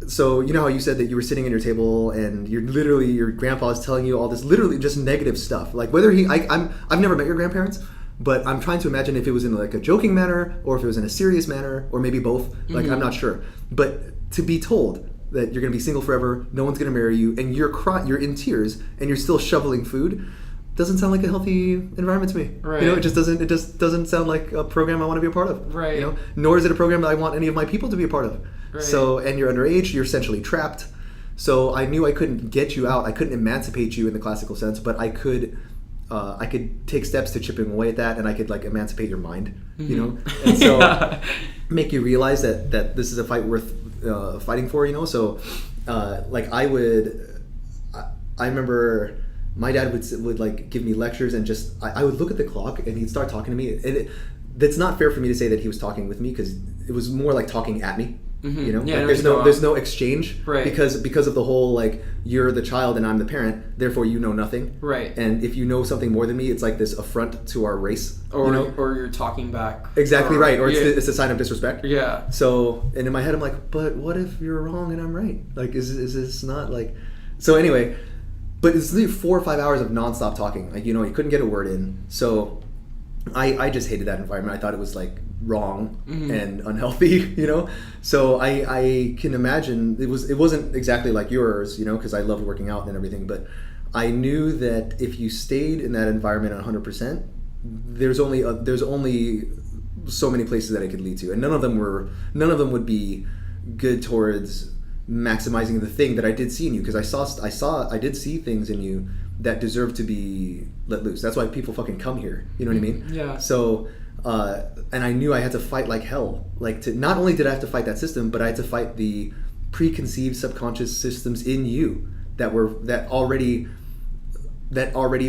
so how you said that you were sitting at your table and your grandpa's telling you all this literally just negative stuff, like whether I've never met your grandparents, but I'm trying to imagine if it was in like a joking manner or if it was in a serious manner or maybe both. Like I'm not sure, but to be told that you're going to be single forever, no one's going to marry you, and you're in tears and you're still shoveling food, doesn't sound like a healthy environment to me. Right. It just doesn't sound like a program I want to be a part of. Right. Nor is it a program that I want any of my people to be a part of. Right. So, and you're underage, you're essentially trapped. So I knew I couldn't get you out. I couldn't emancipate you in the classical sense, but I could take steps to chipping away at that, and I could like emancipate your mind, you know, and so make you realize that this is a fight worth fighting for, you know. So like I remember my dad would like give me lectures, and just I would look at the clock and he'd start talking to me, and that's not fair for me to say that he was talking with me, because it was more like talking at me. You know, yeah, like there's no exchange, right? Because of the whole like you're the child and I'm the parent, therefore you know nothing, right? And if you know something more than me, it's like this affront to our race, or you know? or you're talking back, exactly, right? Or it's a sign of disrespect. Yeah. So, and in my head, I'm like, but what if you're wrong and I'm right? Like, is this not like? So anyway, but it's literally 4 or 5 hours of nonstop talking. Like, you know, you couldn't get a word in. So I just hated that environment. I thought it was like wrong and unhealthy, you know. So I can imagine it wasn't exactly like yours, you know, because I loved working out and everything, but I knew that if you stayed in that environment 100%, there's only so many places that it could lead to, and none of them would be good towards maximizing the thing that I did see in you, because I did see things in you that deserve to be let loose. That's why people fucking come here. You know what I mean? Yeah. So, and I knew I had to fight like hell. Like, to not only did I have to fight that system, but I had to fight the preconceived subconscious systems in you that already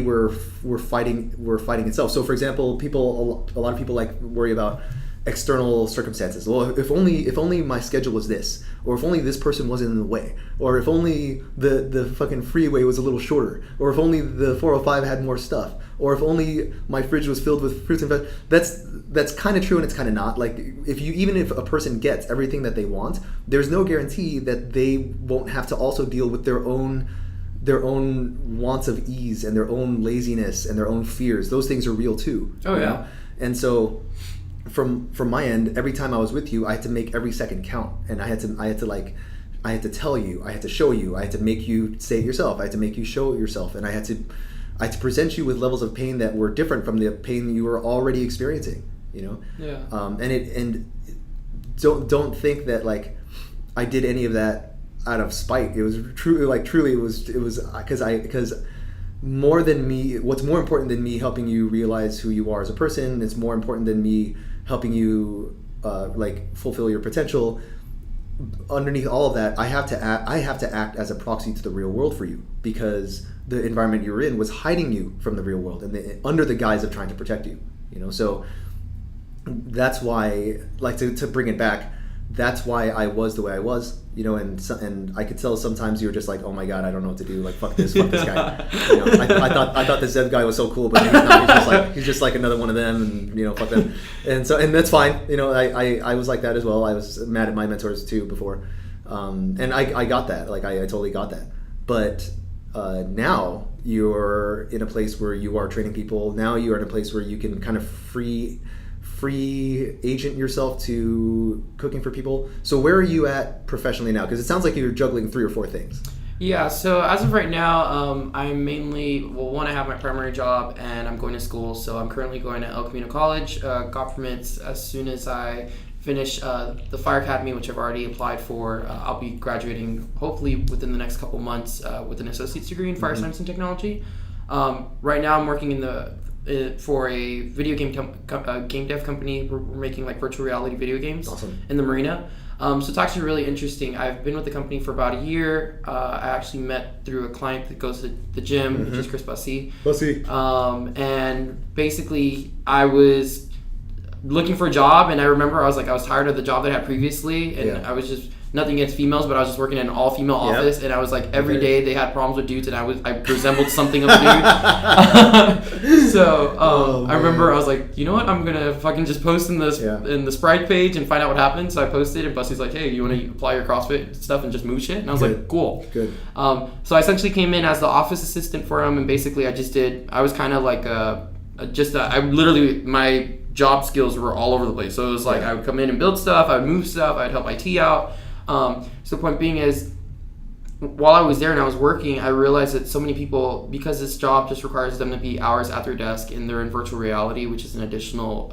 were fighting itself. So, for example, a lot of people like worry about external circumstances. Well, if only my schedule was this, or if only this person wasn't in the way, or if only the fucking freeway was a little shorter, or if only the 405 had more stuff, or if only my fridge was filled with fruits and vegetables. That's kind of true, and it's kind of not. Like, even if a person gets everything that they want, there's no guarantee that they won't have to also deal with their own wants of ease and their own laziness and their own fears. Those things are real too. Oh yeah. Know? And so from my end, every time I was with you, I had to make every second count, and I had to tell you, I had to show you, I had to make you say it yourself, I had to make you show it yourself, and I had to present you with levels of pain that were different from the pain you were already experiencing, you know. Yeah. And don't think that like I did any of that out of spite. It was truly it was because more than me, what's more important than me helping you realize who you are as a person, it's more important than me helping you like fulfill your potential. Underneath all of that, I have to act as a proxy to the real world for you, because the environment you were in was hiding you from the real world, and under the guise of trying to protect you, you know. So that's why, like, to bring it back, that's why I was the way I was, you know, and I could tell sometimes you were just like, oh my god, I don't know what to do, like fuck this guy. You know, I thought the Zev guy was so cool, but he's not. He's just like another one of them, and you know, fuck them. And that's fine. You know, I was like that as well. I was mad at my mentors too before, and I got that. Like I totally got that. But now you're in a place where you are training people. Now you are in a place where you can kind of free agent yourself to cooking for people. So where are you at professionally now? Because it sounds like you're juggling 3 or 4 things. Yeah, so as of right now, I'm mainly, I have my primary job and I'm going to school. So I'm currently going to El Camino College. Got permits as soon as I finish the Fire Academy, which I've already applied for. I'll be graduating hopefully within the next couple months with an associate's degree in fire science and technology. Right now I'm working for a video game game dev company. We're making like virtual reality video games. Awesome. In the marina. So it's actually really interesting. I've been with the company for about a year. I actually met through a client that goes to the gym, which is Chris Bussy. And basically I was looking for a job, and I remember I was tired of the job that I had previously, and I was just, nothing against females, but I was just working in an all-female office, and I was like, every day they had problems with dudes, and I resembled something of a dude. So I remember I was like, you know what, I'm gonna fucking just post in the Sprite page and find out what happened. So I posted, and Bussy's like, hey, you want to apply your CrossFit stuff and just move shit? And I was like, cool. Good. So I essentially came in as the office assistant for him, and basically I was kind of like my job skills were all over the place. So it was like I would come in and build stuff, I would move stuff, I'd help IT out. So the point being is, while I was there and I was working, I realized that so many people, because this job just requires them to be hours at their desk and they're in virtual reality, which is an additional,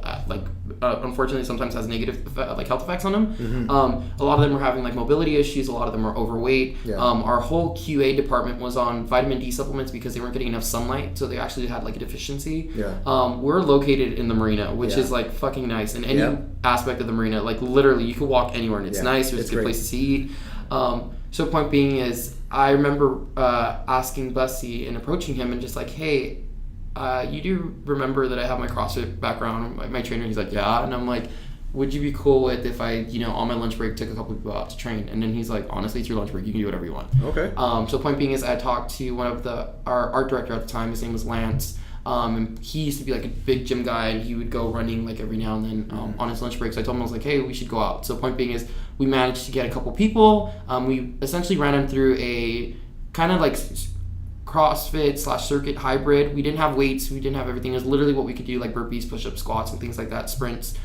unfortunately sometimes has negative health effects on them. A lot of them are having mobility issues. A lot of them are overweight. Our whole QA department was on vitamin D supplements because they weren't getting enough sunlight, so they actually had a deficiency. We're located in the marina, which is fucking nice. In any aspect of the marina, literally you could walk anywhere and it's nice. There's good places to eat. So point being is, I remember asking Bussy and approaching him and just hey, you do remember that I have my CrossFit background, my trainer? He's like, yeah. And I'm like, would you be cool with if I, on my lunch break, took a couple people out to train? And then he's like, honestly, it's your lunch break. You can do whatever you want. Okay. So point being is, I talked to one of our art director at the time. His name was Lance. And he used to be a big gym guy, and he would go running every now and then on his lunch break. So I told him, I was like, hey, we should go out. So point being is, we managed to get a couple people. We essentially ran them through a kind of CrossFit / circuit hybrid. We didn't have weights. We didn't have everything. It was literally what we could do, burpees, push-ups, squats, and things like that, sprints.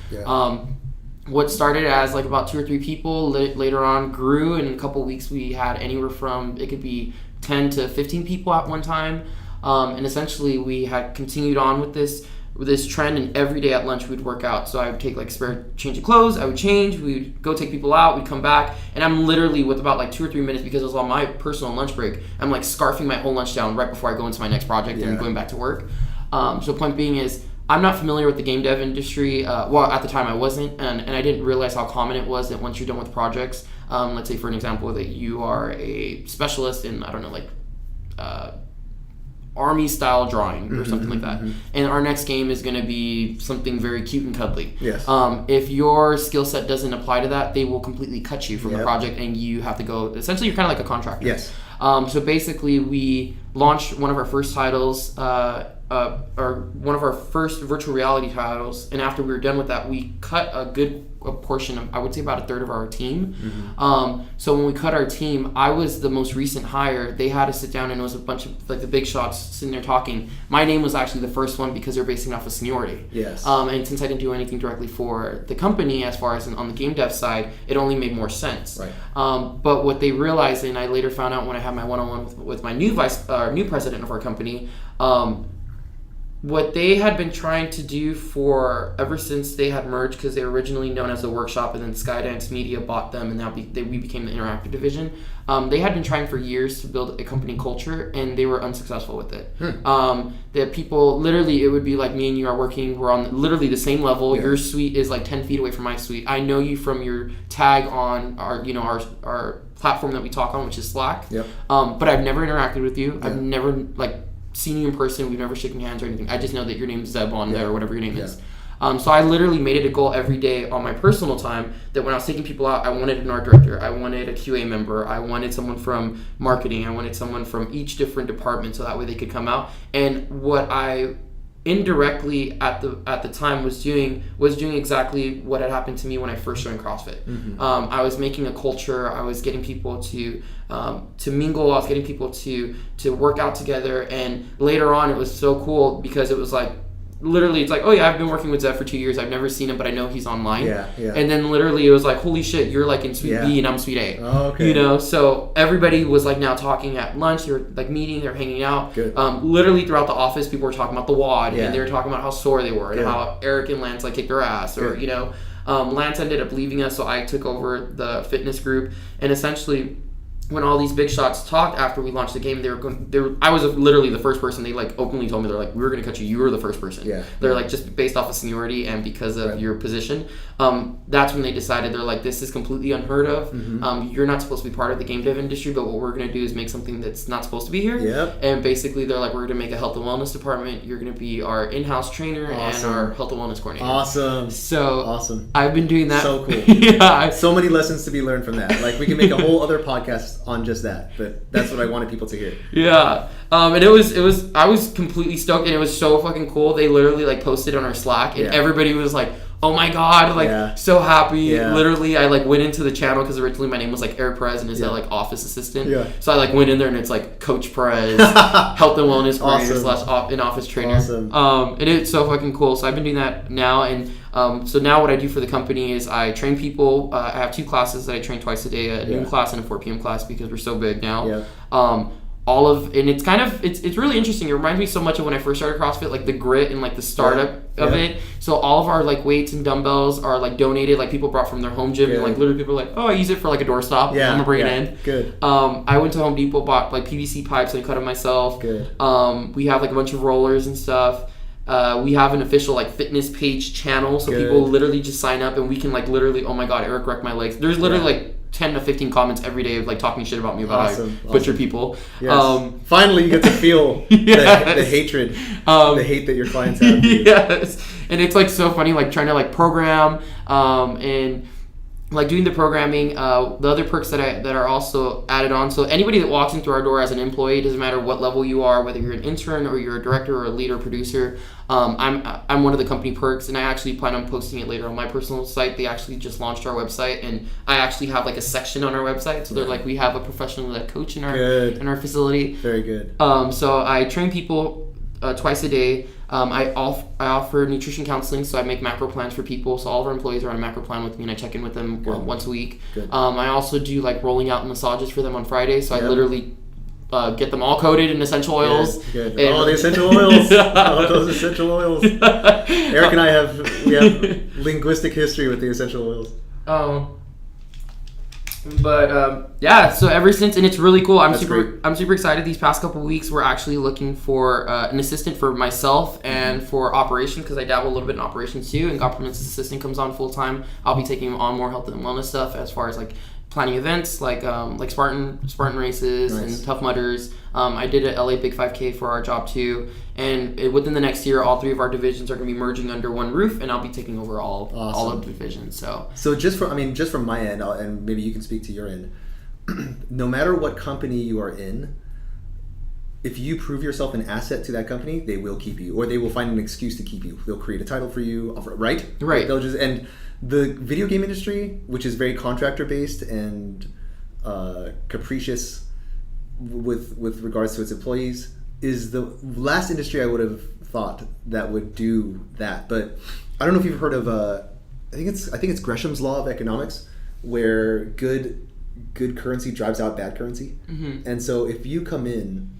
What started as about 2 or 3 people later on grew, and in a couple weeks we had anywhere from, it could be 10 to 15 people at one time. And essentially we had continued on with this trend, and every day at lunch we'd work out. So I would take spare change of clothes, I would change, we'd go take people out, we'd come back, and I'm literally with about 2 or 3 minutes, because it was on my personal lunch break, I'm scarfing my whole lunch down right before I go into my next project and going back to work. So point being is, I'm not familiar with the game dev industry. Well, at the time I wasn't, and I didn't realize how common it was that once you're done with projects, let's say for an example that you are a specialist in, I don't know, army style drawing or something like that, and our next game is going to be something very cute and cuddly. If your skill set doesn't apply to that, they will completely cut you from the project, and you have to go, essentially you're kind of like a contractor. So basically we launched one of our first titles, or one of our first virtual reality titles, and after we were done with that, we cut a good portion of, I would say about a third of our team. So when we cut our team, I was the most recent hire. They had to sit down, and it was a bunch of the big shots sitting there talking. My name was actually the first one because they're basing off of seniority. And since I didn't do anything directly for the company, as far as on the game dev side, it only made more sense. But what they realized, and I later found out when I had my one-on-one with my new president of our company, what they had been trying to do for ever since they had merged, because they were originally known as the Workshop, and then Skydance Media bought them, and now we became the Interactive Division. They had been trying for years to build a company culture, and they were unsuccessful with it. The people, literally, it would be like me and you are working, we're on literally the same level. Your suite is 10 feet away from my suite. I know you from your tag on our platform that we talk on, which is Slack. But I've never interacted with you. I've never seen you in person. We've never shaken hands or anything. I just know that your name's Zeb on there, or whatever your name is. So I literally made it a goal every day on my personal time that when I was taking people out, I wanted an art director, I wanted a QA member, I wanted someone from marketing, I wanted someone from each different department, so that way they could come out. And what I indirectly at the time was doing exactly what had happened to me when I first joined CrossFit. I was making a culture. I was getting people to mingle. I was getting people to work out together. And later on, it was so cool because it was literally, it's oh yeah, I've been working with Zeb for 2 years. I've never seen him, but I know he's online. And then literally it was holy shit, you're in suite B and I'm suite A. So everybody was now talking at lunch. They were meeting, they're hanging out. Literally throughout the office, people were talking about the WOD, and they were talking about how sore they were and how Eric and Lance kicked their ass, or Lance ended up leaving us, so I took over the fitness group. And essentially, when all these big shots talked after we launched the game, I was literally the first person. They openly told me, they're we were going to cut you. You were the first person. They're just based off of seniority and because of your position. That's when they decided, they're this is completely unheard of. You're not supposed to be part of the game dev industry, but what we're going to do is make something that's not supposed to be here. And basically they're we're going to make a health and wellness department. You're going to be our in-house trainer and our health and wellness coordinator. So I've been doing that. So cool. So many lessons to be learned from that. We can make a whole other podcast on just that, but that's what I wanted people to hear. And it was I was completely stoked, and it was so fucking cool. They literally posted on our Slack, and everybody was oh my god, like so happy. Yeah. Literally, I like went into the channel because originally my name was like Eric Perez and is that like office assistant. Yeah. So I like went in there and it's like Coach Perez, health and wellness coordinator / in-office trainer. Awesome. And it's so fucking cool. So I've been doing that now, and so now what I do for the company is I train people. I have 2 classes that I train twice a day, a noon class and a 4 p.m. class because we're so big now. Yeah. And it's kind of it's really interesting. It reminds me so much of when I first started CrossFit, like the grit and like the startup of it. So all of our like weights and dumbbells are like donated, like people brought from their home gym, and like literally people are like, oh, I use it for like a doorstop. Yeah, I'm gonna bring it in. Good. I went to Home Depot, bought like PVC pipes and cut them myself. Good. We have like a bunch of rollers and stuff. We have an official like fitness page channel, so people literally just sign up and we can like literally, oh my god, Eric wrecked my legs. There's literally like 10 to 15 comments every day of like talking shit about me about how I butcher people. Yes. Finally, you get to feel the hatred, the hate that your clients have. Yes, and it's like so funny, like trying to like program and like doing the programming. The other perks that are also added on. So anybody that walks in through our door as an employee, doesn't matter what level you are, whether you're an intern or you're a director or a lead or producer. I'm one of the company perks, and I actually plan on posting it later on my personal site. They actually just launched our website, and I actually have like a section on our website. So they're like, we have a professional coach in our facility. Very good. So I train people twice a day. I offer nutrition counseling, so I make macro plans for people. So all of our employees are on a macro plan with me, and I check in with them once a week. I also do like rolling out massages for them on Fridays. So I literally get them all coated in essential oils. Good. The essential oils. Those essential oils. Eric and I have linguistic history with the essential oils. But so ever since, and it's really cool. I'm super excited. These past couple of weeks, we're actually looking for an assistant for myself and for operations, because I dabble a little bit in operations too. And Government's assistant comes on full time. I'll be taking on more health and wellness stuff as far as like planning events like Spartan races and Tough Mudders. I did a LA Big 5K for our job too, and within the next year, all 3 of our divisions are going to be merging under one roof, and I'll be taking over all of the divisions. So just from my end, and maybe you can speak to your end. No matter what company you are in, if you prove yourself an asset to that company, they will keep you, or they will find an excuse to keep you. They'll create a title for you, right? They'll just and. The video game industry, which is very contractor based and capricious with regards to its employees, is the last industry I would have thought that would do that. But I don't know if you've heard of I think it's Gresham's law of economics, where good currency drives out bad currency. Mm-hmm. And so if you come in,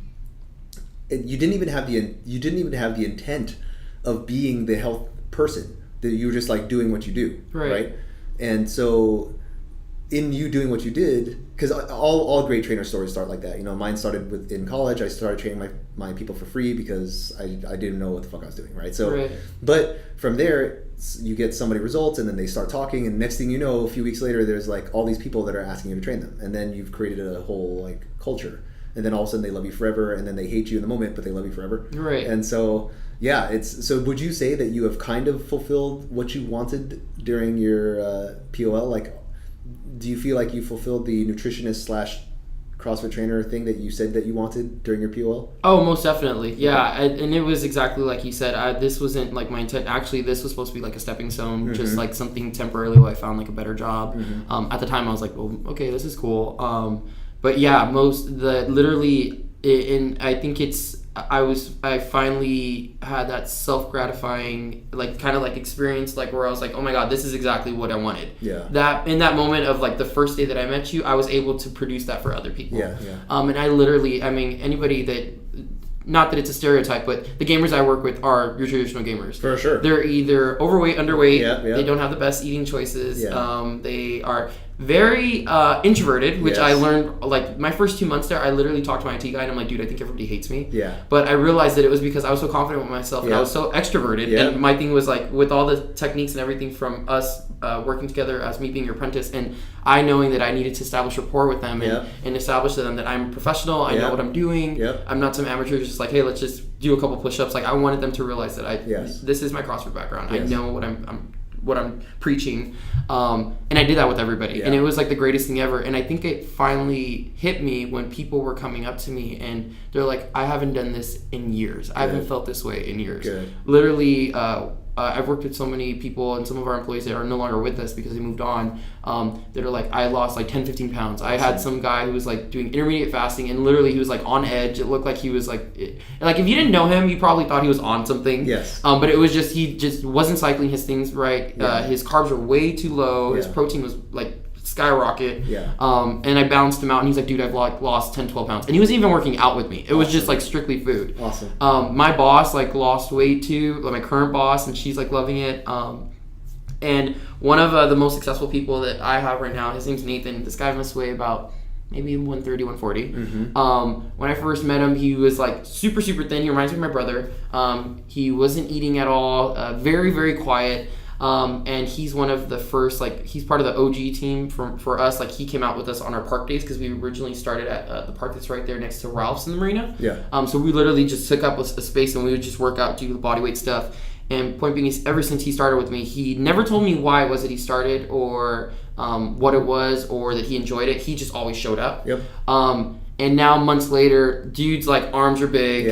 you didn't even have the intent of being the health person. That you were just like doing what you do, right? And so, in you doing what you did, because all great trainer stories start like that. You know, mine started in college. I started training my people for free because I didn't know what the fuck I was doing, right? So, but from there, you get somebody results, and then they start talking, and next thing you know, a few weeks later, there's like all these people that are asking you to train them, and then you've created a whole like culture, and then all of a sudden they love you forever, and then they hate you in the moment, but they love you forever, right? And so. Yeah, so would you say that you have kind of fulfilled what you wanted during your POL? Like, do you feel like you fulfilled the nutritionist / CrossFit trainer thing that you said that you wanted during your POL? Oh, most definitely. Yeah, and it was exactly like you said. This wasn't like my intent. Actually, this was supposed to be like a stepping stone, just like something temporarily while I found like a better job. Mm-hmm. At the time, I was like, well, okay, this is cool. But yeah, I think it's. I finally had that self-gratifying like kind of like experience like where I was like, oh my god, this is exactly what I wanted. Yeah. That in that moment of like the first day that I met you, I was able to produce that for other people. Yeah. And anybody that, not that it's a stereotype, but the gamers I work with are your traditional gamers. For sure. They're either overweight, underweight. They don't have the best eating choices. They are very introverted, which I learned like my first 2 months there. I literally talked to my IT guy and I'm like, dude, I think everybody hates me. Yeah. But I realized that it was because I was so confident with myself and I was so extroverted. And my thing was like with all the techniques and everything from us working together as me being your apprentice, and I knowing that I needed to establish rapport with them and establish to them that I'm a professional. I know what I'm doing. I'm not some amateur who's just like, hey, let's just do a couple push-ups. Like I wanted them to realize that this is my CrossFit background. I know what I'm preaching, and I did that with everybody, and it was like the greatest thing ever. And I think it finally hit me when people were coming up to me and they're like, I haven't done this in years. I haven't felt this way in years. Literally I've worked with so many people and some of our employees that are no longer with us because they moved on, that are like, I lost like 10, 15 pounds. I had some guy who was like doing intermediate fasting, and literally he was like on edge. It looked like he was like if you didn't know him, you probably thought he was on something. Yes. But it was just, he just wasn't cycling his things right. His carbs were way too low. His protein was like skyrocket. And I balanced him out, and he's like, dude, I've lost 10, 12 pounds. And he was even working out with me. It was just like strictly food. Awesome. My boss like lost weight too, like my current boss, and she's like loving it. And one of the most successful people that I have right now, his name's Nathan. This guy must weigh about maybe 130, 140. When I first met him, he was like super, super thin. He reminds me of my brother. He wasn't eating at all. Very, very quiet. And he's one of the first, like, he's part of the OG team for us. Like, he came out with us on our park days because we originally started at the park that's right there next to Ralph's in the marina. So we literally just took up a space, and we would just work out, do the body weight stuff. And point being is, ever since he started with me, he never told me why it was that he started, or what it was, or that he enjoyed it. He just always showed up. And now months later, dude's like arms are big.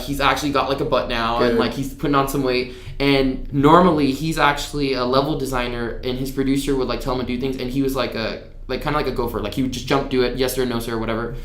He's actually got like a butt now. Good. And like he's putting on some weight. And normally he's actually a level designer, and his producer would like tell him to do things, and he was like kind of like a gopher. Like he would just jump, do it, yes sir, no sir, whatever.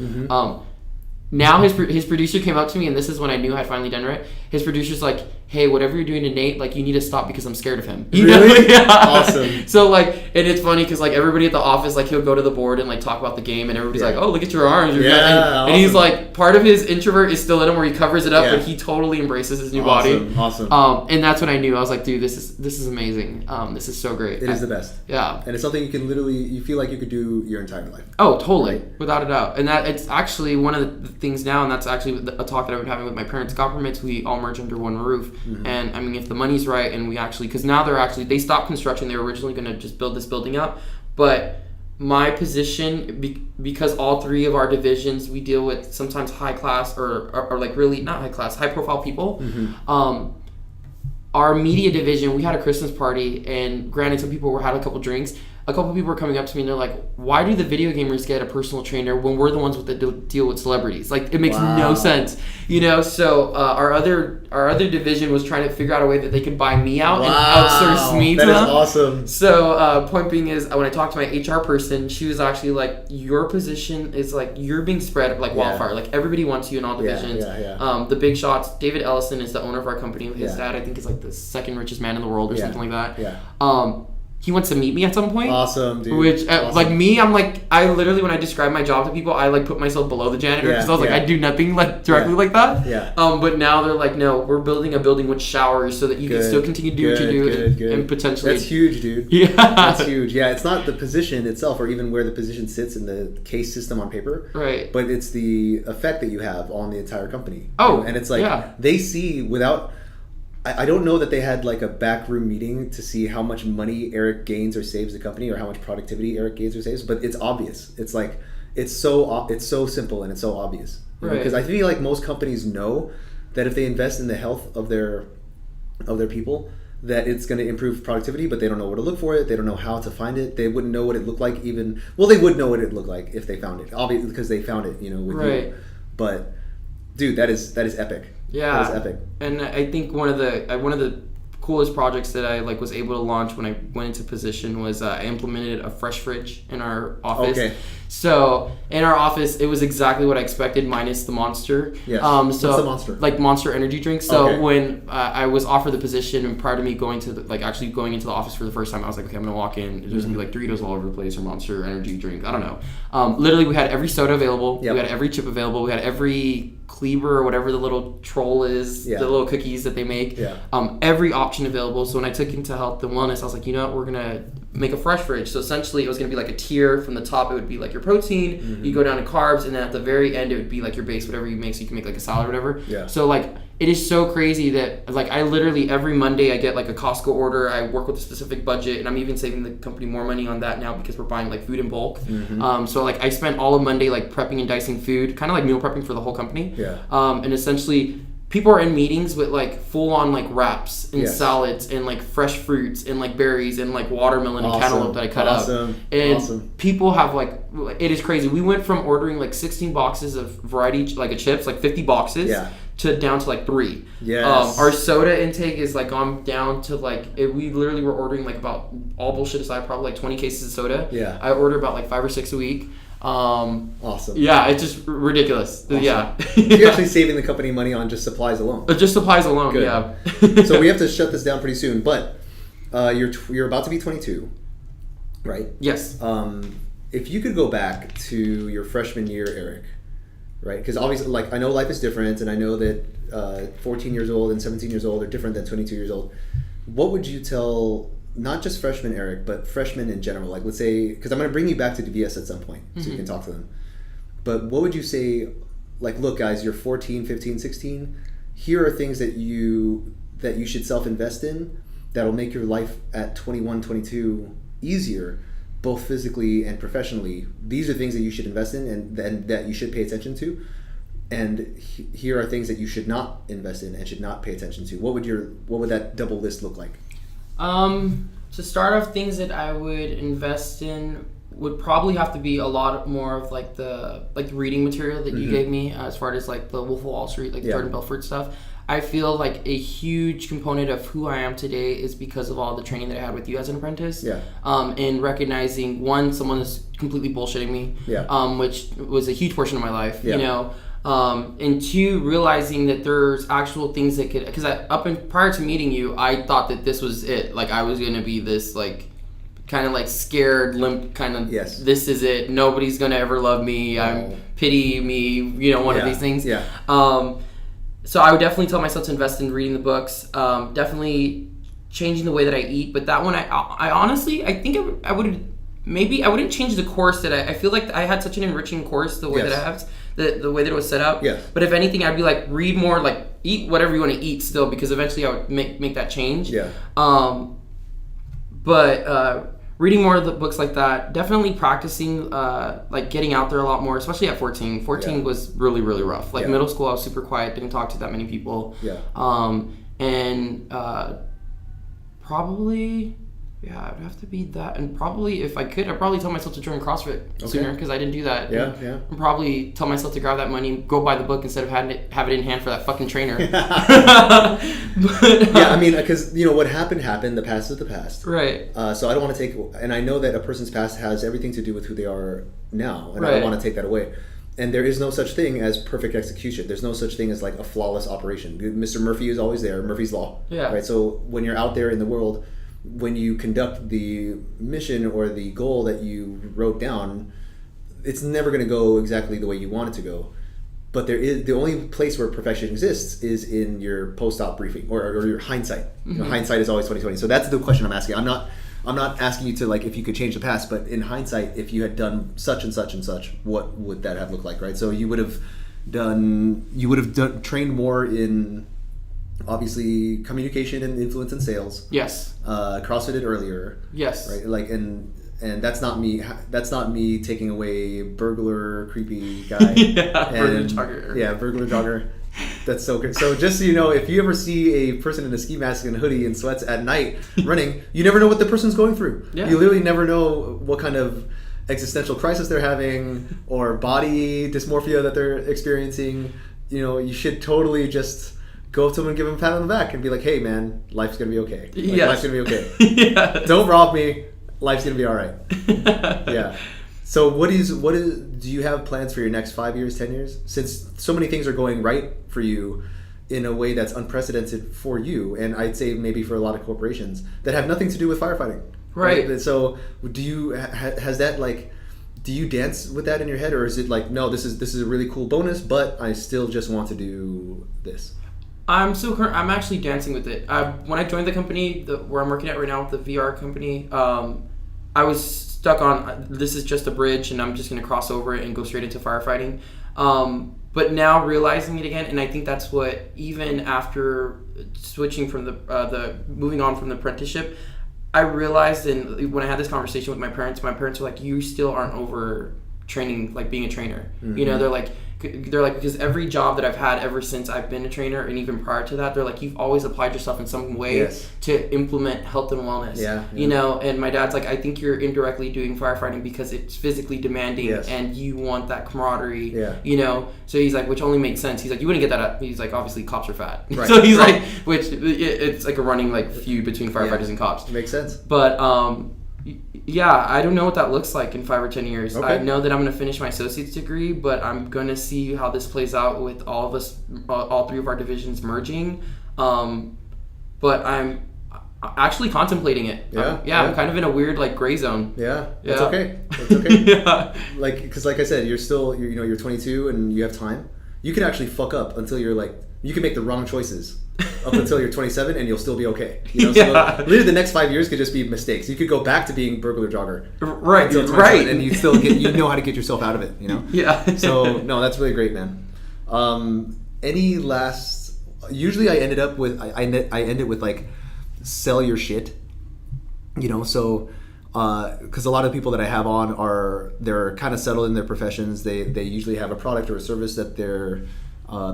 Now his producer came up to me, and this is when I knew I'd finally done it. His producer's like, hey, whatever you're doing to Nate, like, you need to stop because I'm scared of him. You really? know? Awesome. So, like, and it's funny because, like, everybody at the office, like, he'll go to the board and, like, talk about the game, and everybody's like, oh, look at your arms. And he's like, part of his introvert is still in him where he covers it up, but he totally embraces his new body. Awesome. And that's when I knew. I was like, dude, this is amazing. This is so great. It is the best. Yeah. And it's something you can literally, you feel like you could do your entire life. Oh, totally. Right? Without a doubt. And that it's actually one of the things now, and that's actually a talk that I've been having with my parents. God permits, we all merge under one roof. And, I mean, if the money's right, and we actually, because now they stopped construction. They were originally going to just build this building up, but my position, because all three of our divisions, we deal with sometimes high class or like really not high class, high profile people. Our media division, we had a Christmas party, and granted, some people had a couple drinks. A couple people were coming up to me, and they're like, why do the video gamers get a personal trainer when we're the ones with the deal with celebrities? Like, it makes no sense, you know? So our other division was trying to figure out a way that they could buy me out and outsource me to them. That is awesome. So point being is, when I talked to my HR person, she was actually like, your position is like, you're being spread like wildfire. Like, everybody wants you in all divisions. The big shots, David Ellison is the owner of our company. His dad, I think, is like the second richest man in the world or something like that. He wants to meet me at some point. Awesome, dude. Which, like me, I'm like, I literally, when I describe my job to people, I like put myself below the janitor because I was like, I do nothing like directly like that. But now they're like, no, we're building a building with showers so that you can still continue to do what you do and potentially. That's huge, dude. Yeah. That's huge. Yeah, it's not the position itself or even where the position sits in the case system on paper. Right. But it's the effect that you have on the entire company. Oh, and it's like, they see without. I don't know that they had like a backroom meeting to see how much money Eric gains or saves the company or how much productivity Eric gains or saves, but it's obvious. It's like it's so simple and it's so obvious. Right. Because I feel like most companies know that if they invest in the health of their people, that it's going to improve productivity, but they don't know where to look for it. They don't know how to find it. They wouldn't know what it looked like even. Well, they would know what it looked like if they found it, obviously, because they found it, with you. But dude, that is epic. Yeah, that is epic. And I think one of the coolest projects that I was able to launch when I went into position was I implemented a fresh fridge in our office. Okay. So in our office, it was exactly what I expected, minus the Monster. Yes. What's the Monster? Like Monster energy drinks. So when I was offered the position, and prior to me going to actually going into the office for the first time, I was like, okay, I'm gonna walk in. There's gonna be like Doritos all over the place or Monster energy drink. I don't know. Literally, we had every soda available. Yep. We had every chip available. We had every Kleber or whatever the little troll is, the little cookies that they make. Yeah. Every option available. So when I took into health and wellness, I was like, you know what, we're gonna make a fresh fridge. So essentially, it was gonna be like a tier. From the top, it would be like your protein. You go down to carbs, and then at the very end, it would be like your base, whatever you make. So you can make like a salad or whatever. Yeah. So like, it is so crazy that like I literally every Monday I get like a Costco order. I work with a specific budget, and I'm even saving the company more money on that now because we're buying like food in bulk. So like I spent all of Monday like prepping and dicing food, kind of like meal prepping for the whole company. Yeah. And essentially, people are in meetings with like full on like wraps and salads and like fresh fruits and like berries and like watermelon and cantaloupe that I cut up. And people have like, it is crazy. We went from ordering like 16 boxes of variety, like of chips, like 50 boxes, down to like 3. Yes. Our soda intake is like gone down to like we literally were ordering like about, all bullshit aside, probably like 20 cases of soda. Yeah. I order about like 5 or 6 a week. Awesome. Yeah, it's just ridiculous. Awesome. Yeah. You're actually saving the company money on just supplies alone. Just supplies alone. Good. Yeah. So we have to shut this down pretty soon, but you're about to be 22, right? Yes. If you could go back to your freshman year, Eric, right? Because obviously, like, I know life is different, and I know that 14 years old and 17 years old are different than 22 years old. What would you tell, not just freshman Eric, but freshmen in general? Like, let's say, because I'm going to bring you back to DVS at some point, so you can talk to them. But what would you say, like, look, guys, you're 14, 15, 16. Here are things that you should self-invest in that'll make your life at 21, 22 easier, both physically and professionally. These are things that you should invest in and that you should pay attention to. And here are things that you should not invest in and should not pay attention to. What would that double list look like? To start off, things that I would invest in would probably have to be a lot more of like the reading material that you gave me, as far as like the Wolf of Wall Street, like Jordan Belfort stuff. I feel like a huge component of who I am today is because of all the training that I had with you as an apprentice. Yeah. And recognizing, one, someone is completely bullshitting me. Yeah. Which was a huge portion of my life. Yeah. You know. And 2, realizing that there's actual things that could, because prior to meeting you, I thought that this was it. Like, I was gonna be this like kind of like scared, limp kind of. Yes. This is it. Nobody's gonna ever love me. Pity me. You know, one of these things. Yeah. So I would definitely tell myself to invest in reading the books. Definitely changing the way that I eat. But that one, I honestly, I think I wouldn't change the course that I feel like I had such an enriching course the way that I have, the way that it was set up. Yeah. But if anything, I'd be like, read more, like eat whatever you want to eat still, because eventually I would make that change. Yeah. But reading more of the books like that, definitely practicing, like getting out there a lot more, especially at 14. 14 was really, really rough. Like middle school, I was super quiet, didn't talk to that many people. Yeah. And probably, yeah, it would have to be that. And probably, if I could, I'd probably tell myself to join CrossFit sooner, because I didn't do that. Yeah, and probably tell myself to grab that money, go buy the book instead of have it in hand for that fucking trainer. But, yeah, I mean, because, you know, what happened, the past is the past. Right. So I don't want to take, and I know that a person's past has everything to do with who they are now, and I don't want to take that away. And there is no such thing as perfect execution. There's no such thing as like a flawless operation. Mr. Murphy is always there, Murphy's Law. Yeah. Right. So when you're out there in the world, when you conduct the mission or the goal that you wrote down, it's never going to go exactly the way you want it to go. But there is, the only place where perfection exists is in your post-op briefing or your hindsight. You know, hindsight is always 20/20. So that's the question I'm asking. I'm not asking you to, like, if you could change the past, but in hindsight, if you had done such and such and such, what would that have looked like, right? So you would have trained more in, obviously, communication and influence and sales. Yes. CrossFitted earlier. Yes. Right. Like, and that's not me. That's not me taking away burglar, creepy guy. Burglar jogger. Yeah, burglar jogger. That's so good. So just so you know, if you ever see a person in a ski mask and a hoodie and sweats at night running, you never know what the person's going through. Yeah. You literally never know what kind of existential crisis they're having or body dysmorphia that they're experiencing. You know, you should totally just go up to them and give them a pat on the back and be like, "Hey, man, life's gonna be okay. Life's gonna be okay. Don't rob me. Life's gonna be all right." Yeah. So what is? Do you have plans for your next 5 years, 10 years? Since so many things are going right for you in a way that's unprecedented for you, and I'd say maybe for a lot of corporations that have nothing to do with firefighting. Right. So do you has that, like, do you dance with that in your head, or is it like, no, this is a really cool bonus, but I still just want to do this? I'm actually dancing with it. When I joined the company where I'm working at right now with the VR company, I was stuck on, this is just a bridge and I'm just going to cross over it and go straight into firefighting. But now realizing it again, and I think that's what, even after switching from moving on from the apprenticeship, I realized, and when I had this conversation with my parents were like, you still aren't over training, like being a trainer. You know, they're like, they're like, because every job that I've had ever since I've been a trainer, and even prior to that, they're like, you've always applied yourself in some way to implement health and wellness. You know, and my dad's like, I think you're indirectly doing firefighting because it's physically demanding and you want that camaraderie. You know, so he's like, which only makes sense. He's like, you wouldn't get that up. He's like, obviously cops are fat. So he's like, which it's like a running like feud between firefighters and cops. It makes sense. But yeah, I don't know what that looks like in 5 or 10 years. I know that I'm going to finish my associate's degree, but I'm going to see how this plays out with all of us, all 3 of our divisions merging. But I'm actually contemplating it. I'm kind of in a weird like gray zone. That's okay. That's okay. Like, because like I said, you're 22 and you have time. You can actually fuck up until you're like, you can make the wrong choices up until you're 27 and you'll still be okay. You know, so literally the next 5 years could just be mistakes. You could go back to being burglar jogger. Right. And you still know how to get yourself out of it, you know? So no, that's really great, man. Any last, usually I end it with like, sell your shit, you know, so because a lot of people that I have on they're kind of settled in their professions. They usually have a product or a service that they're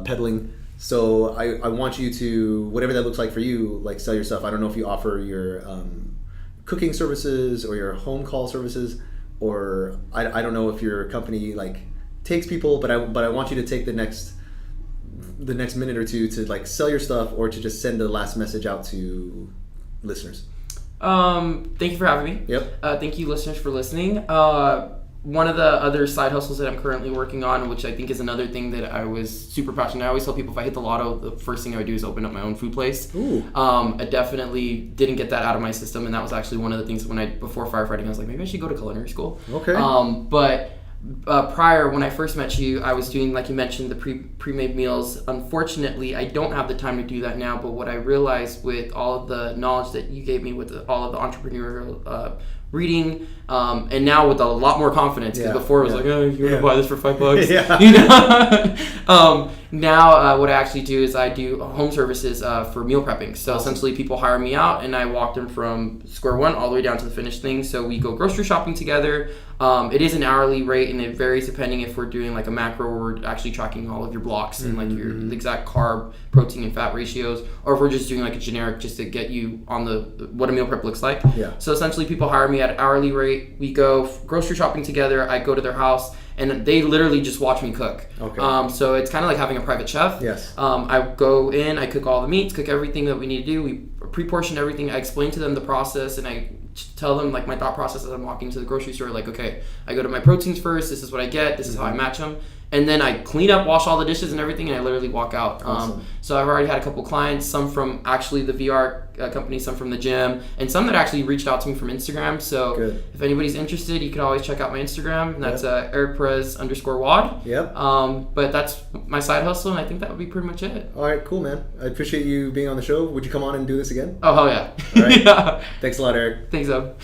peddling. So I want you to, whatever that looks like for you, like sell your stuff. I don't know if you offer your cooking services or your home call services, or I don't know if your company like takes people, but I want you to take the next minute or two to like sell your stuff, or to just send a last message out to listeners. Thank you for having me. Thank you, listeners, for listening. One of the other side hustles that I'm currently working on, which I think is another thing that I was super passionate. I always tell people if I hit the lotto, the first thing I would do is open up my own food place. I definitely didn't get that out of my system, and that was actually one of the things before firefighting, I was like, maybe I should go to culinary school. But prior, when I first met you, I was doing, like you mentioned, the pre-made meals. Unfortunately, I don't have the time to do that now, but what I realized with all of the knowledge that you gave me with all of the entrepreneurial reading, and now with a lot more confidence, because before it was like, oh, you're going to buy this for $5? You know? Now what I actually do is I do home services for meal prepping. So essentially people hire me out and I walk them from square one all the way down to the finished thing. So we go grocery shopping together. It is an hourly rate, and it varies depending if we're doing like a macro where we're actually tracking all of your blocks and like your exact carb, protein, and fat ratios, or if we're just doing like a generic just to get you on what a meal prep looks like. So essentially people hire me at an hourly rate. We go grocery shopping together. I go to their house and they literally just watch me cook. So it's kind of like having a private chef. I go in, I cook all the meats, cook everything that we need to do. We pre-portion everything. I explain to them the process, and I tell them like my thought process as I'm walking to the grocery store. Like, okay, I go to my proteins first. This is what I get. This is how I match them. And then I clean up, wash all the dishes and everything, and I literally walk out. So I've already had a couple clients, some from actually the VR company, some from the gym, and some that actually reached out to me from Instagram. So if anybody's interested, you can always check out my Instagram. And that's Eric Perez _WAD. But that's my side hustle, and I think that would be pretty much it. All right, cool, man. I appreciate you being on the show. Would you come on and do this again? Oh, hell yeah. All right. Thanks a lot, Eric. Thanks, Eb.